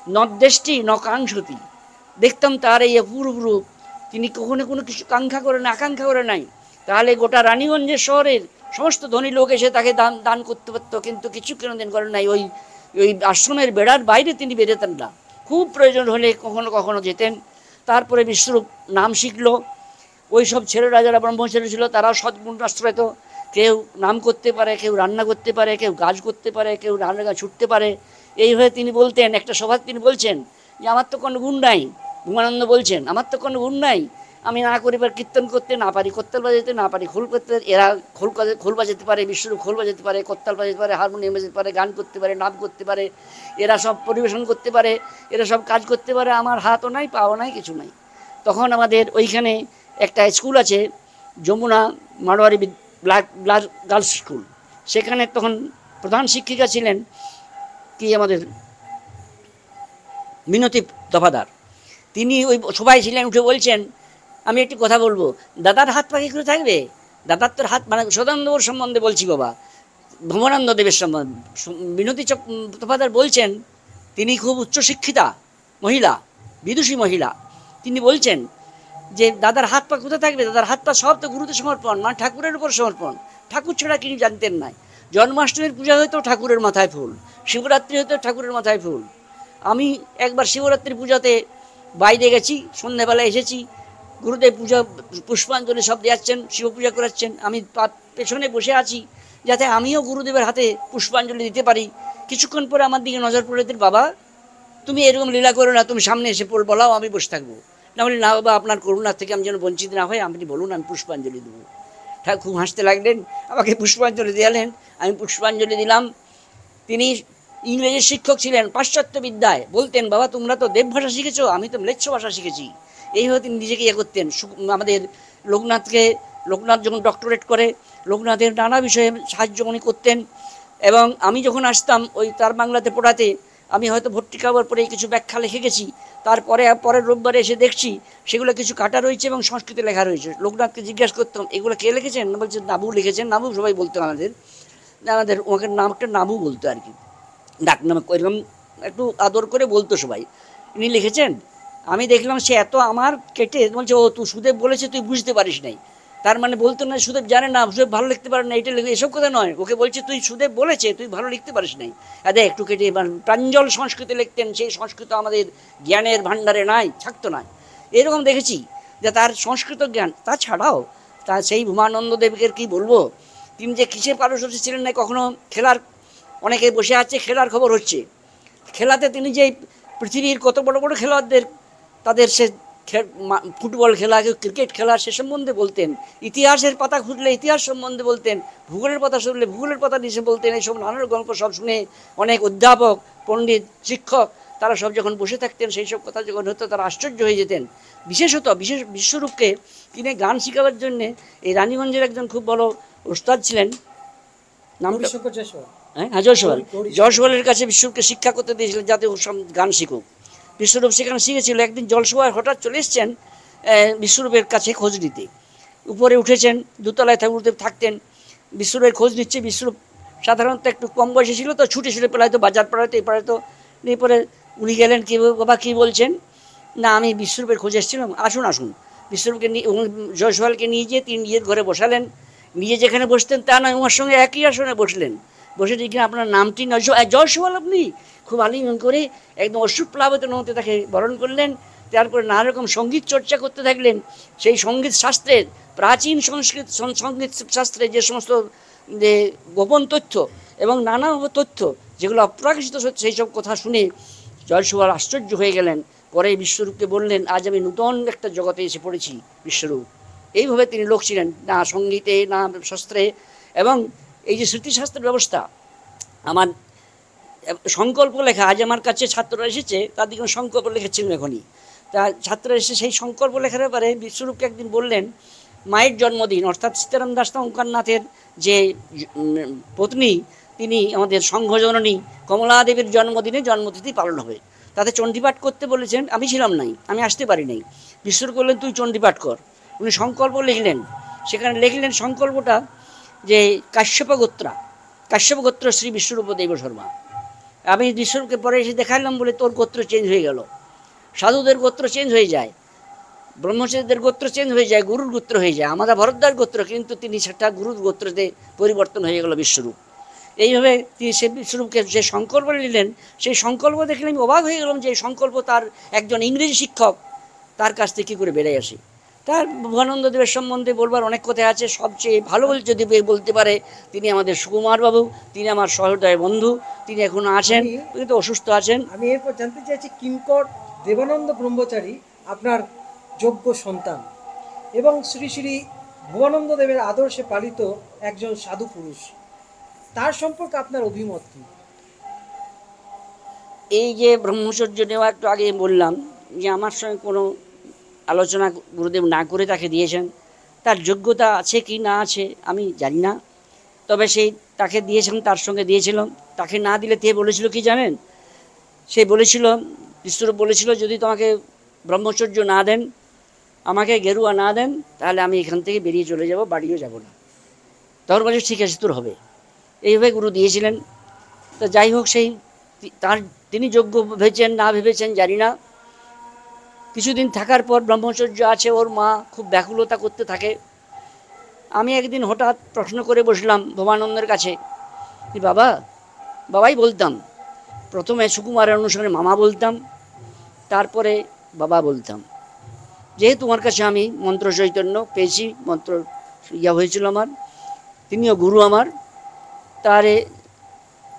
নদ্দেষ্টি ন কাঙ্ক্ষতি। দেখতাম তার এই অপূর্ব রূপ, তিনি কখনো কোনো কিছু কাঙ্ক্ষা করে না, আকাঙ্ক্ষা করে নাই। তাহলে গোটা রানীগঞ্জের শহরের সমস্ত ধনী লোক এসে তাকে দান করতে পারতো, কিন্তু কিছু কোনোদিন করেন নাই। ওই আশ্রমের বেড়ার বাইরে তিনি বেরোতেন না, খুব প্রয়োজন হলে কখনো কখনো যেতেন। তারপরে বিশ্বরূপ নাম শিখলো। ওই সব ছেলেরা যারা ব্রহ্মচারী ছিল তারাও সদ্গুণ আশ্রয়ত। কেউ নাম করতে পারে, কেউ রান্না করতে পারে, কেউ গাছ করতে পারে, কেউ রান্না ছুটতে পারে। এইভাবে তিনি বলতেন। একটা সভায় তিনি বলছেন যে আমার তো কোনো গুণ নাই। ভুবনানন্দ বলছেন আমার তো কোনো গুণ নাই, আমি না করি পারি কীর্তন করতে, না পারি করতাল বাজাতে, না পারি খোল করতে। এরা খোল বাজাতে পারে, বিশ্বরূপ খোল বাজাতে পারে, করতাল বাজাতে পারে, হারমোনিয়াম বাজাতে পারে, গান করতে পারে, নাম করতে পারে, এরা সব পরিবেশন করতে পারে, এরা সব কাজ করতে পারে। আমার হাতও নাই, পাও নাই, কিছু নাই। তখন আমাদের ওইখানে একটা স্কুল আছে, যমুনা মারোয়ারি গার্লস স্কুল। সেখানে তখন প্রধান শিক্ষিকা ছিলেন কি আমাদের মিনতি দফাদার। তিনি ওই সবাই ছিলেন, উঠে বলছেন আমি একটি কথা বলবো, দাদার হাত পা কি করে থাকবে? দাদার তোর হাত, মানে সদানন্দর সম্বন্ধে বলছি বাবা, ভ্রমণানন্দ দেবের সম্বন্ধে বিনোদী চট্টোপাধ্যায় বলছেন, তিনি খুব উচ্চশিক্ষিতা মহিলা, বিদুষী মহিলা। তিনি বলছেন যে দাদার হাত পা কোথায় থাকবে, দাদার হাত পা সব তো গুরুতে সমর্পণ, মানে ঠাকুরের উপর সমর্পণ। ঠাকুর ছাড়া তিনি জানতেন না। জন্মাষ্টমীর পূজা হয়তো ঠাকুরের মাথায় ফুল, শিবরাত্রি হয়তো ঠাকুরের মাথায় ফুল। আমি একবার শিবরাত্রির পূজাতে বাইরে গেছি, সন্ধ্যাবেলা এসেছি, গুরুদেব পূজা পুষ্পাঞ্জলি সব দিয়াচ্ছেন, শিব পূজা করাচ্ছেন, আমি পেছনে বসে আছি যাতে আমিও গুরুদেবের হাতে পুষ্পাঞ্জলি দিতে পারি। কিছুক্ষণ পরে আমার দিকে নজর পড়ে, বাবা তুমি এরকম লীলা করো না, তুমি সামনে এসে বলাও, আমি বসে থাকবো। না বলি, না বাবা, আপনার করুণার থেকে আমি যেন বঞ্চিত না হয়, আপনি বলুন, আমি পুষ্পাঞ্জলি দেবো। ঠাকুর খুব হাসতে লাগলেন, আমাকে পুষ্পাঞ্জলি দিয়ালেন, আমি পুষ্পাঞ্জলি দিলাম। তিনি ইংরেজির শিক্ষক ছিলেন, পাশ্চাত্য বিদ্যায়। বলতেন, বাবা তোমরা তো দেব ভাষা শিখেছো, আমি তো ম্লেচ্ছ ভাষা শিখেছি। এইভাবে তিনি নিজেকে ইয়ে করতেন। আমাদের লোকনাথ যখন ডক্টরেট করে, লোকনাথের নানা বিষয়ে সাহায্য উনি করতেন। এবং আমি যখন আসতাম ওই তার বাংলাতে পড়াতে, আমি হয়তো ভর্তি খাবার পরে কিছু ব্যাখ্যা লিখে গেছি, তারপরে পরের রোববারে এসে দেখছি সেগুলো কিছু কাটা রয়েছে এবং সংস্কৃতে লেখা রয়েছে। লোকনাথকে জিজ্ঞাসা করতাম, এগুলো কে লিখেছেন? বলছে নাবু লিখেছেন। নাবু সবাই বলতো, আমাদের ওকে নামটা নাবু বলতো আর কি, ডাক নামে এরকম একটু আদর করে বলতো সবাই। ইনি লিখেছেন। আমি দেখলাম সে এত আমার কেটে বলছে, ও তুই সুদেব বলেছে, তুই বুঝতে পারিস নাই। তার মানে বলতো না সুদেব জানে না, সুদেব ভালো লিখতে পারে না, এটা লিখে, এসব কথা নয়। ওকে বলছে তুই সুদেব বলেছে, তুই ভালো লিখতে পারিস নাই। দেখ একটু কেটে প্রাঞ্জল সংস্কৃতে লিখতেন, সেই সংস্কৃত আমাদের জ্ঞানের ভাণ্ডারে নাই, থাকতো না। এরকম দেখেছি যে তার সংস্কৃত জ্ঞান। তাছাড়াও তা সেই ভূমানন্দ দেবকে কি বলবো, তিনি যে কিসের পারদর্শী ছিলেন না, কখনো খেলার, অনেকে বসে আছে খেলার খবর হচ্ছে, খেলাতে তিনি যে পৃথিবীর কত বড় বড় খেলোয়াড়দের তাদের সে ফুটবল খেলা, ক্রিকেট খেলা সে সম্বন্ধে বলতেন, ইতিহাসের পাতা খুঁজলে ইতিহাস সম্বন্ধে বলতেন, ভূগোলের পাতা শুনলে ভূগোলের পাতা নিয়ে বলতেন। এইসব নানান গল্প সব শুনে অনেক অধ্যাপক, পণ্ডিত, শিক্ষক তারা সব যখন বসে থাকতেন, সেই সব কথা যখন হতো তারা আশ্চর্য হয়ে যেতেন। বিশেষত বিশ্বরূপকে তিনি গান শেখাবার জন্যে এই রানীগঞ্জের একজন খুব বড় ওস্তাদ ছিলেন, নামটা হ্যাঁ জয়সওয়ালের কাছে বিশ্বরূপকে শিক্ষা করতে দিয়েছিলেন যাতে ও সব গান শিখুক। বিশ্বরূপ সেখানে শিখেছিল। একদিন জলসভায় হঠাৎ চলে এসছেন বিশ্বরূপের কাছে খোঁজ নিতে। উপরে উঠেছেন, দোতলায় ঠাকুরদেব থাকতেন, বিশ্বরূপের খোঁজ নিচ্ছে। বিশ্বরূপ সাধারণত একটু কম বয়সে ছিল, তো ছুটে ছুটে পেলায় তো বাজার পাড়াতে এই পাড়াতে। এরপরে উনি গেলেন, কী বাবা কী বলছেন? না আমি বিশ্বরূপের খোঁজ এসেছিলাম। আসুন আসুন। বিশ্বরূপকে নিয়ে জয়সওয়ালকে নিয়ে গিয়ে তিনি নিজের ঘরে বসালেন। নিজে যেখানে বসতেন তা নয়, ওনার সঙ্গে একই আসনে বসলেন। বসে দেখি আপনার নামটি নয়, জয়সওয়াল আপনি? খুব আলিঙ্গন করে একদম অশ্রুপ্লাবিত নমতে তাকে বরণ করলেন। তারপরে নানা রকম সঙ্গীত চর্চা করতে থাকলেন। সেই সঙ্গীত শাস্ত্রের, প্রাচীন সঙ্গীত শাস্ত্রে যে সমস্ত যে গোপন তথ্য এবং নানা তথ্য যেগুলো অপ্রাকৃত, সেই সব কথা শুনে জয়সওয়াল আশ্চর্য হয়ে গেলেন। পরে বিশ্বরূপকে বললেন, আজ আমি নূতন একটা জগতে এসে পড়েছি বিশ্বরূপ। এইভাবে তিনি লোক ছিলেন, না সঙ্গীতে না শাস্ত্রে। এবং এই যে স্মৃতিশাস্ত্রের ব্যবস্থা, আমার সংকল্প লেখা, আজ আমার কাছে ছাত্ররা এসেছে, তাদের সংকল্প লেখেছিলেন এখনই। তা ছাত্ররা এসে সেই সংকল্প লেখার ব্যাপারে বিশ্বরূপকে একদিন বললেন, মায়ের জন্মদিন অর্থাৎ সীতারাম দাস ওঙ্কারনাথের যে পত্নী, তিনি আমাদের সংঘজননী কমলা দেবীর জন্মদিনে জন্মতিথি পালন হবে, তাতে চণ্ডীপাঠ করতে বলেছেন। আমি ছিলাম নাই, আমি আসতে পারি নাই। বিশ্বরূপ বললেন তুই চণ্ডীপাঠ কর। উনি সংকল্প লিখলেন। সেখানে লিখলেন সংকল্পটা যে কাশ্যপ গোত্র শ্রী বিশ্বরূপ দেব শর্মা। আমি বিশ্বরূপকে পরে এসে দেখালাম, বলে তোর গোত্র চেঞ্জ হয়ে গেল। সাধুদের গোত্র চেঞ্জ হয়ে যায়, ব্রহ্মচারীদের গোত্র চেঞ্জ হয়ে যায়, গুরুর গোত্র হয়ে যায়। আমরা ভরদ্বার গোত্র, কিন্তু তিনি সেটা গুরুর গোত্রতে পরিবর্তন হয়ে গেল বিশ্বরূপ। এইভাবে তিনি সে বিশ্বরূপকে যে সংকল্প নিলেন, সেই সংকল্প দেখলে আমি অবাক হয়ে গেলাম যে এই সংকল্প তার একজন ইংরেজি শিক্ষক তার কাছ থেকে কী করে বেড়ে আসে। তার ভূমানন্দ দেবের সম্বন্ধে বলবার অনেক কথা আছে। সবচেয়ে ভালো যদি বলতে পারে, তিনি আমাদের সুকুমার বাবু, তিনি আমার সহৃদয় বন্ধু। তিনি এখনো আছেন, কিন্তু অসুস্থ আছেন। আমি এরপর জানতে চাইছি, কিঙ্কর দেবানন্দ ব্রহ্মচারী আপনার যোগ্য সন্তান এবং শ্রী শ্রী ভূমানন্দ দেবের আদর্শে পালিত একজন সাধু পুরুষ, তার সম্পর্কে আপনার অভিমত কী? এই যে ব্রহ্মচর্য নেওয়া, একটু আগে বললাম যে আমার সঙ্গে কোনো আলোচনা গুরুদেব না করে তাকে দিয়েছেন। তার যোগ্যতা আছে কি না আছে আমি জানি না, তবে সেই তাকে দিয়েছেন, তার সঙ্গে দিয়েছিলাম। তাকে না দিলে তে বলেছিল কি জানেন? সে বলেছিল, বিশ্বরূপ বলেছিল, যদি তোমাকে ব্রহ্মচর্য না দেন, আমাকে গেরুয়া না দেন, তাহলে আমি এখান থেকে বেরিয়ে চলে যাব, বাড়িও যাব না। তখন বলছে ঠিক আছে তোর হবে। এইভাবে গুরু দিয়েছিলেন। তো যাই হোক, সেই তিনি যোগ্য ভেবেছেন না ভেবেছেন জানি না। কিছুদিন থাকার পর ব্রহ্মচর্য আছে, ওর মা খুব ব্যাকুলতা করতে থাকে। আমি একদিন হঠাৎ প্রশ্ন করে বসলাম ভবানন্দের কাছে, বাবা, বাবাই বলতাম, প্রথমে সুকুমারের অনুসারে মামা বলতাম, তারপরে বাবা বলতাম। যেহেতু তোমার কাছে আমি মন্ত্র চৈতন্য পেয়েছি, মন্ত্র হয়েছিল আমার, তিনিও গুরু আমার, তারে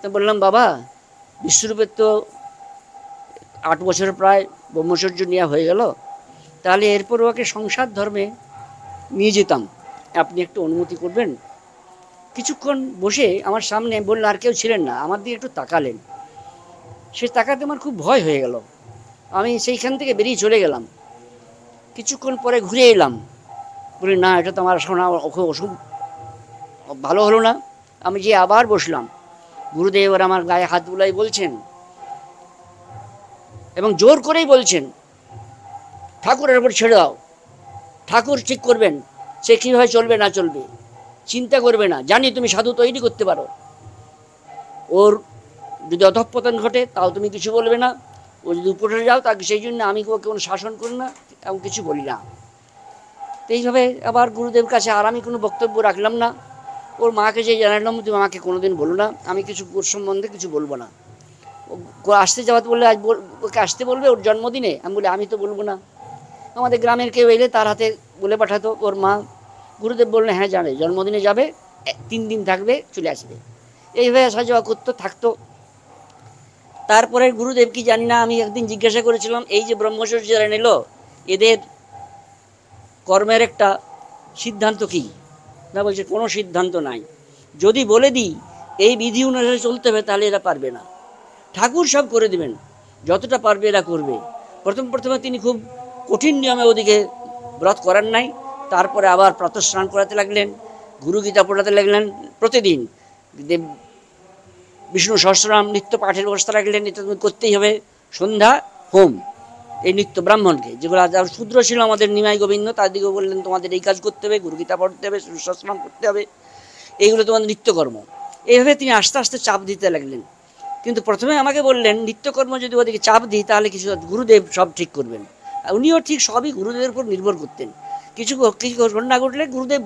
তো বললাম, বাবা, বিশ্বরূপের তো 8 বছর প্রায় ব্রহ্মচর্য নেওয়া হয়ে গেল, তাহলে এরপর ওকে সংসার ধর্মে নিয়ে যেতাম, আপনি একটু অনুমতি করবেন? কিছুক্ষণ বসে আমার সামনে বলল, আর কেউ ছিলেন না, আমার দিকে একটু তাকালেন। সে তাকাতে আমার খুব ভয় হয়ে গেল। আমি সেইখান থেকে বেরিয়ে চলে গেলাম। কিছুক্ষণ পরে ঘুরে এলাম, বলি না, এটা তো আমার শোনা ওষুধ ভালো হলো না। আমি যে আবার বসলাম, গুরুদেব আর আমার গায়ে হাত বুলাই বলছেন, এবং জোর করেই বলছেন, ঠাকুরের উপর ছেড়ে দাও, ঠাকুর ঠিক করবেন সে কীভাবে চলবে না চলবে, চিন্তা করবে না, জানি তুমি সাধু তৈরি করতে পারো, ওর যদি অধঃপতন ঘটে তাও তুমি কিছু বলবে না, ও যদি উপরে যাও তাকে সেই জন্য আমি ওকে কোনো শাসন করি না, এমন কিছু বলি না। তো এইভাবে আবার গুরুদেব কাছে আর আমি কোনো বক্তব্য রাখলাম না। ওর মাকে যে জানালাম, তুমি আমাকে কোনোদিন বলো না, আমি কিছু ওর সম্বন্ধে কিছু বলবো না। ও আসতে যাওয়াতে বললে, আজ ওকে আসতে বলবে ওর জন্মদিনে, আমি বলি আমি তো বলবো না। আমাদের গ্রামের কেউ এলে তার হাতে বলে পাঠাতো ওর মা। গুরুদেব বললে হ্যাঁ জানে, জন্মদিনে যাবে, 3 দিন থাকবে, চলে আসবে। এইভাবে আসা যাওয়া করতো, থাকতো। তারপরে গুরুদেব কি জানি না, আমি একদিন জিজ্ঞাসা করেছিলাম, এই যে ব্রহ্মচর্য যারা নিল, এদের কর্মের একটা সিদ্ধান্ত কি? না, বলছে কোনো সিদ্ধান্ত নাই, যদি বলে দিই এই বিধি অনুসারে চলতে হবে তাহলে এরা পারবে না, ঠাকুর সব করে দেবেন, যতটা পারবে এরা করবে। প্রথমে তিনি খুব কঠিন নিয়মে ওদিকে ব্রত করার নাই, তারপরে আবার প্রাতঃস্নান করাতে লাগলেন, গুরুগীতা পড়াতে লাগলেন প্রতিদিন, দেব বিষ্ণু সহস্রনাম নিত্য পাঠের ব্যবস্থা রাখলেন, এটা করতেই হবে, সন্ধ্যা হোম, এই নিত্য ব্রাহ্মণকে, যেগুলো শূদ্র ছিল আমাদের নিমাই গোবিন্দ, তাদেরকেও বললেন তোমাদের এই কাজ করতে হবে, গুরুগীতা পড়তে হবে, সহস্রনাম করতে হবে, এইগুলো তোমাদের নিত্যকর্ম। এইভাবে তিনি আস্তে আস্তে চাপ দিতে লাগলেন। কিন্তু প্রথমে আমাকে বললেন, নিত্যকর্ম যদি ওদিকে চাপ দিই তাহলে কিছু গুরুদেব সব ঠিক করবেন। উনিও ঠিক সবই গুরুদেবের উপর নির্ভর করতেন, কিছু ঘটনা ঘটলে গুরুদেব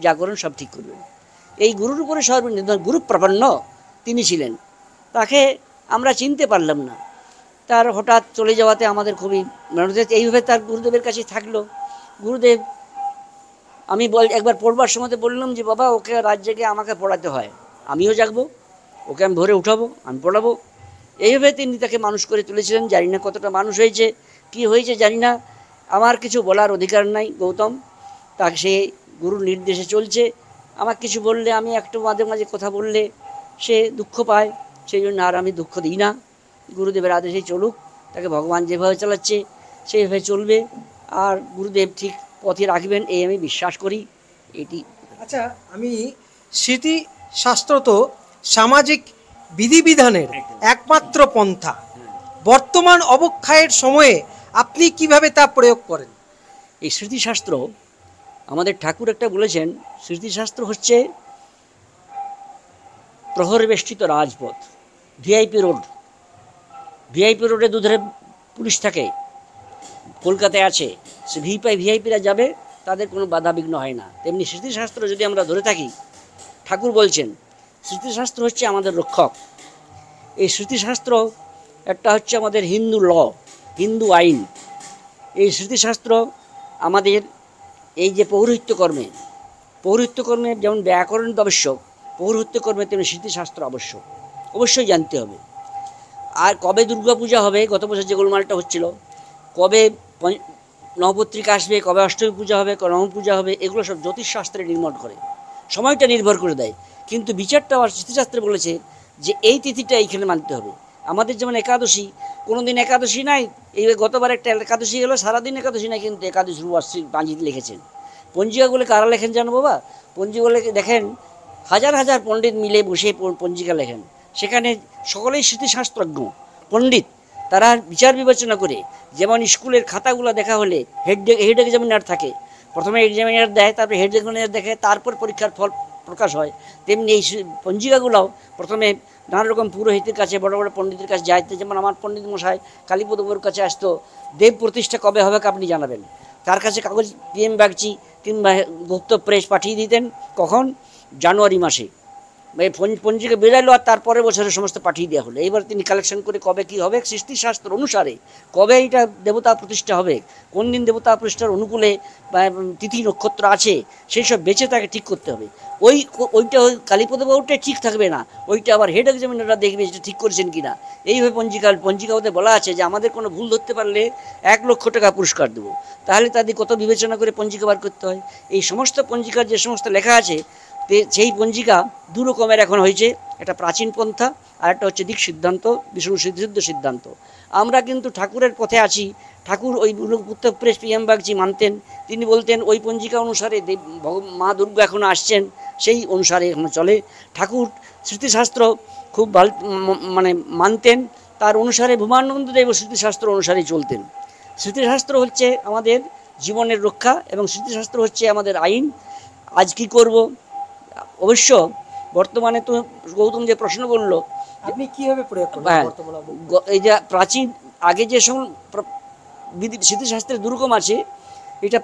যা করেন সব ঠিক করবেন। এই গুরুর উপরে সব নির্ভর, গুরুপ্রপন্ন তিনি ছিলেন, তাকে আমরা চিনতে পারলাম না। তার হঠাৎ চলে যাওয়াতে আমাদের খুবই এইভাবে তার গুরুদেবের কাছে থাকলো। গুরুদেব, আমি একবার পড়বার সময় বললাম যে বাবা, ওকে রাত জেগে আমাকে পড়াতে হয়, আমিও জাগবো, ওকে আমি ভোরে উঠাবো, আমি পড়াবো। এইভাবে তিনি তাকে মানুষ করে তুলেছিলেন। জানি না কতটা মানুষ হয়েছে, কি হয়েছে জানি না, আমার কিছু বলার অধিকার নাই গৌতম। তাকে সে গুরুর নির্দেশে চলছে। আমার কিছু বললে, আমি একটু মাঝে মাঝে কথা বললে সে দুঃখ পায়, সেই জন্য আর আমি দুঃখ দিই না। গুরুদেবের আদেশেই চলুক, তাকে ভগবান যেভাবে চালাচ্ছে সেইভাবে চলবে, আর গুরুদেব ঠিক পথে রাখবেন এই আমি বিশ্বাস করি। এটি। আচ্ছা, আমি স্মৃতিশাস্ত্র তো সামাজিক বিধিবিধানের একমাত্র পন্থা, বর্তমান অবক্ষয়ের সময়ে আপনি কিভাবে তা প্রয়োগ করেন? এই স্মৃতিশাস্ত্র আমাদের ঠাকুর একটা বলেছেন, স্মৃতিশাস্ত্র হচ্ছে প্রহরে বেষ্টিত রাজপথ, ভিআইপি রোড। ভিআইপি রোডে দুধারে পুলিশ থাকে, কলকাতায় আছে, সে ভিআইপিরা যাবে, তাদের কোনো বাধা বিঘ্ন হয় না। তেমনি স্মৃতিশাস্ত্র যদি আমরা ধরে থাকি, ঠাকুর বলছেন স্মৃতিশাস্ত্র হচ্ছে আমাদের রক্ষক। এই স্মৃতিশাস্ত্র একটা হচ্ছে আমাদের হিন্দু ল, হিন্দু আইন। এই স্মৃতিশাস্ত্র আমাদের এই যে পৌরোহিত্য কর্মে যেমন ব্যাকরণ আবশ্যক, পৌরোহিত্য কর্মে তেমনি স্মৃতিশাস্ত্র আবশ্যক, অবশ্যই জানতে হবে। আর কবে দুর্গাপূজা হবে, গত বছর যে গোলমালটা হচ্ছিল, কবে নবপত্রিকা আসবে, কবে অষ্টমী পূজা হবে, নবপূজা হবে, এগুলো সব জ্যোতিষশাস্ত্রে নির্ভর করে, সময়টা নির্ভর করে দেয়। কিন্তু বিচারটা আবার স্মৃতিশাস্ত্রে বলেছে যে এই তিথিটা এইখানে মানতে হবে। আমাদের যেমন একাদশী, কোনো দিন একাদশী নাই, এই গতবার একটা একাদশী গেলো, সারাদিন একাদশী নাই, কিন্তু একাদশী পাঞ্জিতে লিখেছেন। পঞ্জিকাগুলো কারা লেখেন জানো বাবা? পঞ্জিকাগুলো দেখেন হাজার হাজার পণ্ডিত মিলে বসে পঞ্জিকা লেখেন, সেখানে সকলেই স্মৃতিশাস্ত্রজ্ঞ পণ্ডিত, তারা বিচার বিবেচনা করে। যেমন স্কুলের খাতাগুলো দেখা হলে হেড এক্সামিনার থাকে, প্রথমে এক্সামিনার দেয়, তারপরে হেড এক্সামিনার দেখে, তারপর পরীক্ষার ফল প্রকাশ হয়, তেমনি এই পঞ্জিকাগুলোও প্রথমে নানা রকম পুরোহিতের কাছে, বড় বড় পণ্ডিতের কাছে যাইতে, যেমন আমার পণ্ডিত মশাই কালীপদ বাবুর কাছে আসতো, দেব প্রতিষ্ঠা কবে হবে আপনি জানাবেন, তার কাছে কাগজ পিএম বাগচি কিংবা গুপ্ত প্রেস পাঠিয়ে দিতেন, কখন? জানুয়ারি মাসে এই পঞ্জিকা বেরালো, আর তারপরে বছরে সমস্ত পাঠিয়ে দেওয়া হলো। এইবার তিনি কালেকশন করে কবে কী হবে সৃষ্টিশাস্ত্র অনুসারে, কবে এটা দেবতা প্রতিষ্ঠা হবে, কোন দিন দেবতা প্রতিষ্ঠার অনুকূলে বা তিথি নক্ষত্র আছে, সেই সব বেছে তাকে ঠিক করতে হবে। ওইটা কালীপদ বাবুটাই ঠিক থাকবে না, ওইটা আবার হেড এক্সামিনাররা দেখবে যেটা ঠিক করেছেন কি না। এইভাবে পঞ্জিকাতে বলা আছে যে আমাদের কোনো ভুল ধরতে পারলে 1,00,000 টাকা পুরস্কার দেবো। তাহলে তাদের কত বিবেচনা করে পঞ্জিকা বার করতে হয়। এই সমস্ত পঞ্জিকার যে সমস্ত লেখা আছে, সেই পঞ্জিকা দু রকমের এখন হয়েছে, একটা প্রাচীন পন্থা আর একটা হচ্ছে দিক সিদ্ধান্ত, বিষ্ণু সিদ্ধ সিদ্ধান্ত। আমরা কিন্তু ঠাকুরের পথে আছি। ঠাকুর ওই উত্তর প্রেস পিএম বাগচি মানতেন, তিনি বলতেন ওই পঞ্জিকা অনুসারে মা দুর্গা এখনও আসছেন, সেই অনুসারে এখনো চলে। ঠাকুর স্মৃতিশাস্ত্র খুব মানে মানতেন, তার অনুসারে ভূমানন্দদেব স্মৃতিশাস্ত্র অনুসারে চলতেন। স্মৃতিশাস্ত্র হচ্ছে আমাদের জীবনের রক্ষা এবং স্মৃতিশাস্ত্র হচ্ছে আমাদের আইন। আজ কি করব? অবশ্য বর্তমানে তো গৌতম যে প্রশ্ন করলো, আপনি কিভাবে প্রয়োগ করবেন হ্যাঁ, বর্তমানে? এই যে প্রাচীন আগে যে সব স্মৃতিশাস্ত্রের দুরকম আছে, এটা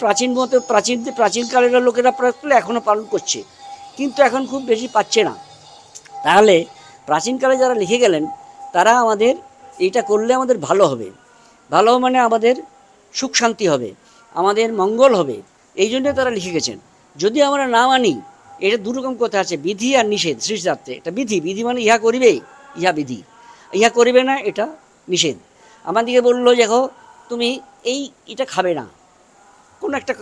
প্রাচীনকালের লোকেরা প্রয়োগ করলে এখনও পালন করছে, কিন্তু এখন খুব বেশি পাচ্ছে না। তাহলে প্রাচীনকালে যারা লিখে গেলেন তারা আমাদের এইটা করলে আমাদের ভালো হবে, ভালো মানে আমাদের সুখ শান্তি হবে, আমাদের মঙ্গল হবে, এই জন্য তারা লিখে গেছেন। যদি আমরা না মানি, এটা দুরকম কথা আছে, বিধি আর নিষেধ। সৃষ্টিশাস্ত্রে এটা বিধি মানে ইহা করিবে, ইহা বিধি, ইহা করিবে না এটা নিষেধ। আমাদেরকে বললো দেখো তুমি এটা খাবে না, কোনো একটা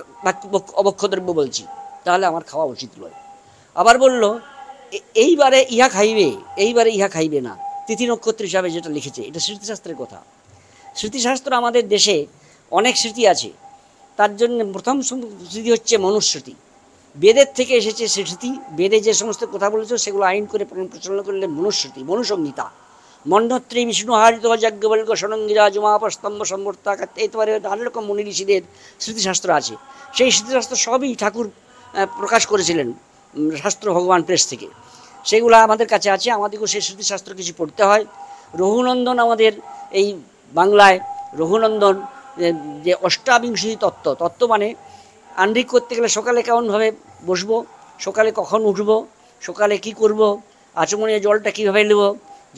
অবক্ষ দ্রব্য বলছি, তাহলে আমার খাওয়া উচিত নয়। আবার বলল এইবারে ইহা খাইবে না, তিথি নক্ষত্র হিসাবে যেটা লিখেছে, এটা স্মৃতিশাস্ত্রের কথা। স্মৃতিশাস্ত্র আমাদের দেশে অনেক স্মৃতি আছে, তার জন্য প্রথম স্মৃতি হচ্ছে মনুস্মৃতি। বেদের থেকে এসেছে সে স্মৃতি। বেদে যে সমস্ত কথা বলেছে সেগুলো আইন করে প্রচলন করলে মনুস্মৃতি, মনুসংহিতা। মন্ডত্রী বিষ্ণু হারিত যাজ্ঞবল্ক সনঙ্গিরা জুমাপস্তম্ভ সম্বর্তা, এবারে নানা রকম মুনি ঋষিদের স্মৃতিশাস্ত্র আছে। সেই স্মৃতিশাস্ত্র সবই ঠাকুর প্রকাশ করেছিলেন শাস্ত্র ভগবান প্রেস থেকে, সেগুলো আমাদের কাছে আছে। আমাদেরকেও সেই স্মৃতিশাস্ত্র কিছু পড়তে হয়। রঘুনন্দন আমাদের এই বাংলায়, রঘুনন্দন যে অষ্টাবিংশতি তত্ত্ব মানে আন্দিক করতে গেলে সকালে কেমনভাবে বসবো, সকালে কখন উঠবো, সকালে কি করব, আচমনীয় জলটা কীভাবে নেব,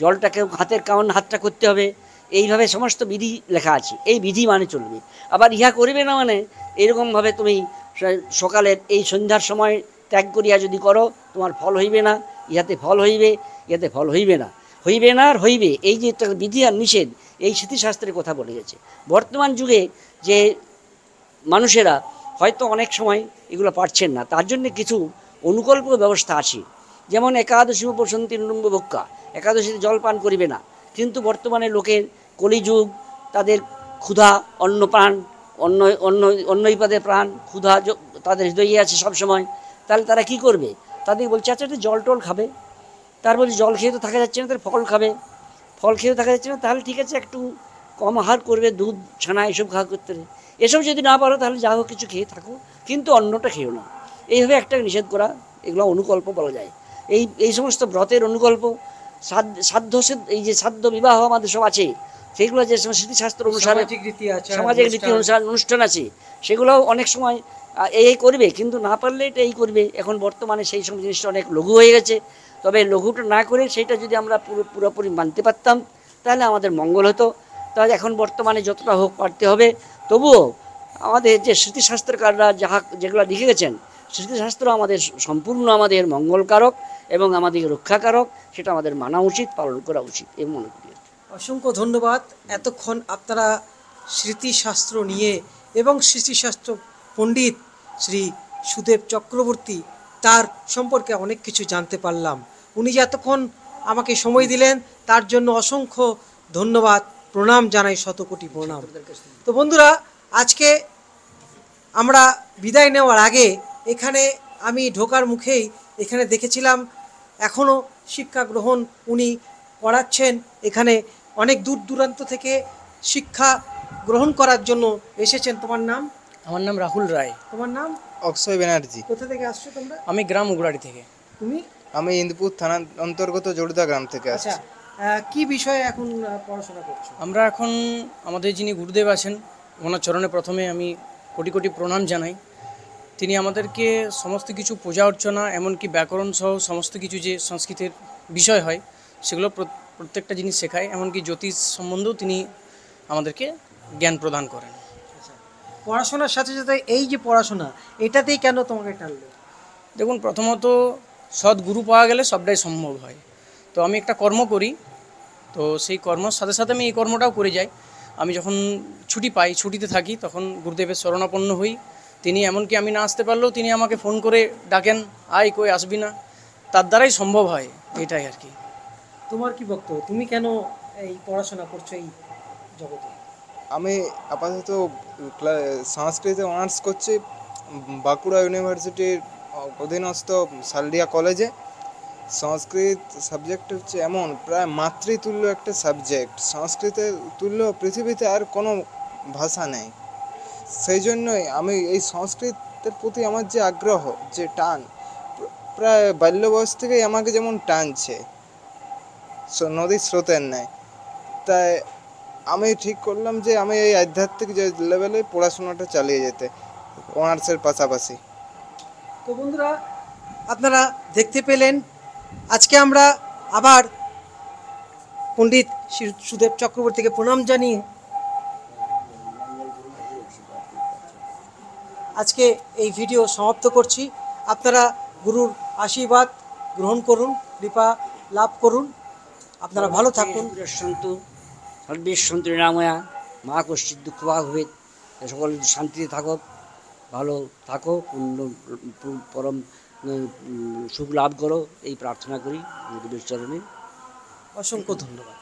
জলটাকে হাতের কেমন হাতটা করতে হবে, এইভাবে সমস্ত বিধি লেখা আছে। এই বিধি মানে চলবে। আবার ইহা করিবে না মানে এরকমভাবে তুমি সকালের এই সন্ধ্যার সময় ত্যাগ করিয়া যদি করো তোমার ফল হইবে না, ইহাতে ফল হইবে, ইহাতে ফল হইবে না, হইবে না আর হইবে, এই যে একটা বিধি আর নিষেধ, এই স্মৃতিশাস্ত্রের কথা বলে গেছে। বর্তমান যুগে যে মানুষেরা হয়তো অনেক সময় এগুলো পারছেন না, তার জন্য কিছু অনুকল্প ব্যবস্থা আছে। যেমন একাদশী উপসন্তি নুম্ব ভক্ষা, একাদশীতে জল পান করিবে না, কিন্তু বর্তমানে লোকের কলিযুগ, তাদের ক্ষুধা, অন্নপ্রাণ, অন্নই পাদের প্রাণ, ক্ষুধা তাদের হৃদয়ে আছে সবসময়। তাহলে তারা কি করবে? তাদের বলছে আচ্ছা একটু জল টল খাবে। তার বলছে জল খেয়ে তো থাকা যাচ্ছে না, তার ফল খাবে, ফল খেয়েও থাকা যাচ্ছে না, তাহলে ঠিক আছে একটু কম আহার করবে, দুধ ছানা এসব খাওয়া করতে হবে। এসব যদি না পারো তাহলে যা হোক কিছু খেয়ে থাকো, কিন্তু অন্নটা খেও না। এইভাবে একটা নিষেধ করা, এগুলো অনুকল্প বলা যায়। এই সমস্ত ব্রতের অনুকল্প, সাধ্য এই যে সাধ্য বিবাহ আমাদের সব আছে, সেগুলো যে স্মৃতিশাস্ত্র অনুসারে সামাজিক রীতি অনুষ্ঠান আছে, সেগুলোও অনেক সময় এই করবে, কিন্তু না পারলে এটা এই করবে। এখন বর্তমানে সেই সব জিনিসটা অনেক লঘু হয়ে গেছে। তবে লঘুটা না করে সেটা যদি আমরা পুরোপুরি মানতে পারতাম তাহলে আমাদের মঙ্গল হতো। তাহলে এখন বর্তমানে যতটা হোক পারতে হবে, তবুও আমাদের যে স্মৃতিশাস্ত্রকাররা যেগুলো লিখে গেছেন, স্মৃতিশাস্ত্র আমাদের সম্পূর্ণ আমাদের মঙ্গলকারক এবং আমাদের রক্ষাকারক, সেটা আমাদের মানা উচিত, পালন করা উচিত এই মনে করি। অসংখ্য ধন্যবাদ। এতক্ষণ আপনারা স্মৃতিশাস্ত্র নিয়ে এবং স্মৃতিশাস্ত্র পণ্ডিত শ্রী সুদেব চক্রবর্তী তার সম্পর্কে অনেক কিছু জানতে পারলাম। উনি যে এতক্ষণ আমাকে সময় দিলেন তার জন্য অসংখ্য ধন্যবাদ, প্রণাম জানাই, শতকোটি প্রণাম। তো বন্ধুরা, আজকে আমরা বিদায় নেওয়ার আগে এখানে আমি ঢোকার মুখেই এখানে দেখেছিলাম এখনও শিক্ষা গ্রহণ উনি করাচ্ছেন। এখানে অনেক দূর দূরান্ত থেকে শিক্ষা গ্রহণ করার জন্য এসেছেন। তোমার নাম? আমার নাম রাহুল রায়। তোমার নাম? অক্ষয় ব্যানার্জি। কোথা থেকে আসছো তোমরা? আমি গ্রাম উগড়াড়ি থেকে। তুমি? আমি ইন্দুপুর থানার অন্তর্গত জড়িদা গ্রাম থেকে আচ্ছা, আসছি। কি বিষয়ে এখন পড়াশোনা করছো? আমরা এখন আমাদের যিনি গুরুদেব আছেন ওনার চরণে প্রথমে আমি কোটি কোটি প্রণাম জানাই। তিনি আমাদেরকে সমস্ত কিছু পূজা অর্চনা এমনকি ব্যাকরণ সহ সমস্ত কিছু যে সংস্কৃতের বিষয় হয় সেগুলো প্রত্যেকটা জিনিস শেখায়, এমনকি জ্যোতিষ সম্বন্ধেও তিনি আমাদেরকে জ্ঞান প্রদান করেন। আচ্ছা, পড়াশোনার সাথে সাথে এই যে পড়াশোনা, এটাতেই কেন তোমাকে টানলো? দেখুন, প্রথমত সৎ গুরু পাওয়া গেলে সবটাই সম্ভব হয়। তো আমি একটা কর্ম করি, তো সেই কর্মের সাথে সাথে আমি এই কর্মটাও করে যাই। আমি যখন ছুটি পাই, ছুটিতে থাকি, তখন গুরুদেবের শরণাপন্ন হই। তিনি এমনকি আমি না আসতে পারলেও তিনি আমাকে ফোন করে ডাকেন, আয় কই আসবি না, তার দ্বারাই সম্ভব হয়, এটাই আর কি। তোমার কি বক্তব্য, তুমি কেন এই পড়াশোনা করছো এই জগতে? আমি আপাতত সংস্কৃতে অনার্স করছি বাঁকুড়া ইউনিভার্সিটির অধীনস্থ সালডিয়া কলেজে। সংস্কৃত সাবজেক্ট হচ্ছে এমন প্রায় মাতৃতুল্য একটা সাবজেক্ট। সংস্কৃতের তুল্য পৃথিবীতে আর কোনো ভাষা নেই। সেই জন্যই আমি এই সংস্কৃতের প্রতি আমার যে আগ্রহ, যে টান, প্রায় বাল্য বয়স থেকেই আমাকে যেমন টানছে নদীর স্রোতের ন্যায়। তাই আমি ঠিক করলাম যে আমি এই আধ্যাত্মিক যে লেভেলে পড়াশোনাটা চালিয়ে যেতে, অনার্সের পাশাপাশি। তো বন্ধুরা, আপনারা দেখতে পেলেন, আজকে আমরা আবার পণ্ডিত সুদেব চক্রবর্তীকে প্রণাম জানিয়ে আজকে এই ভিডিও সমাপ্ত করছি। আপনারা গুরুর আশীর্বাদ গ্রহণ করুন, কৃপা লাভ করুন। আপনারা ভালো থাকুন। সন্তু সর্বেশ সন্তু নিরাময়া মা কশ্চিৎ দুঃখ ভাগ হয়ে সকল শান্তিতে থাকো, ভালো থাকো, পরম সুখ লাভ করো, এই প্রার্থনা করি গুরুদেবের চরণে। অসংখ্য ধন্যবাদ।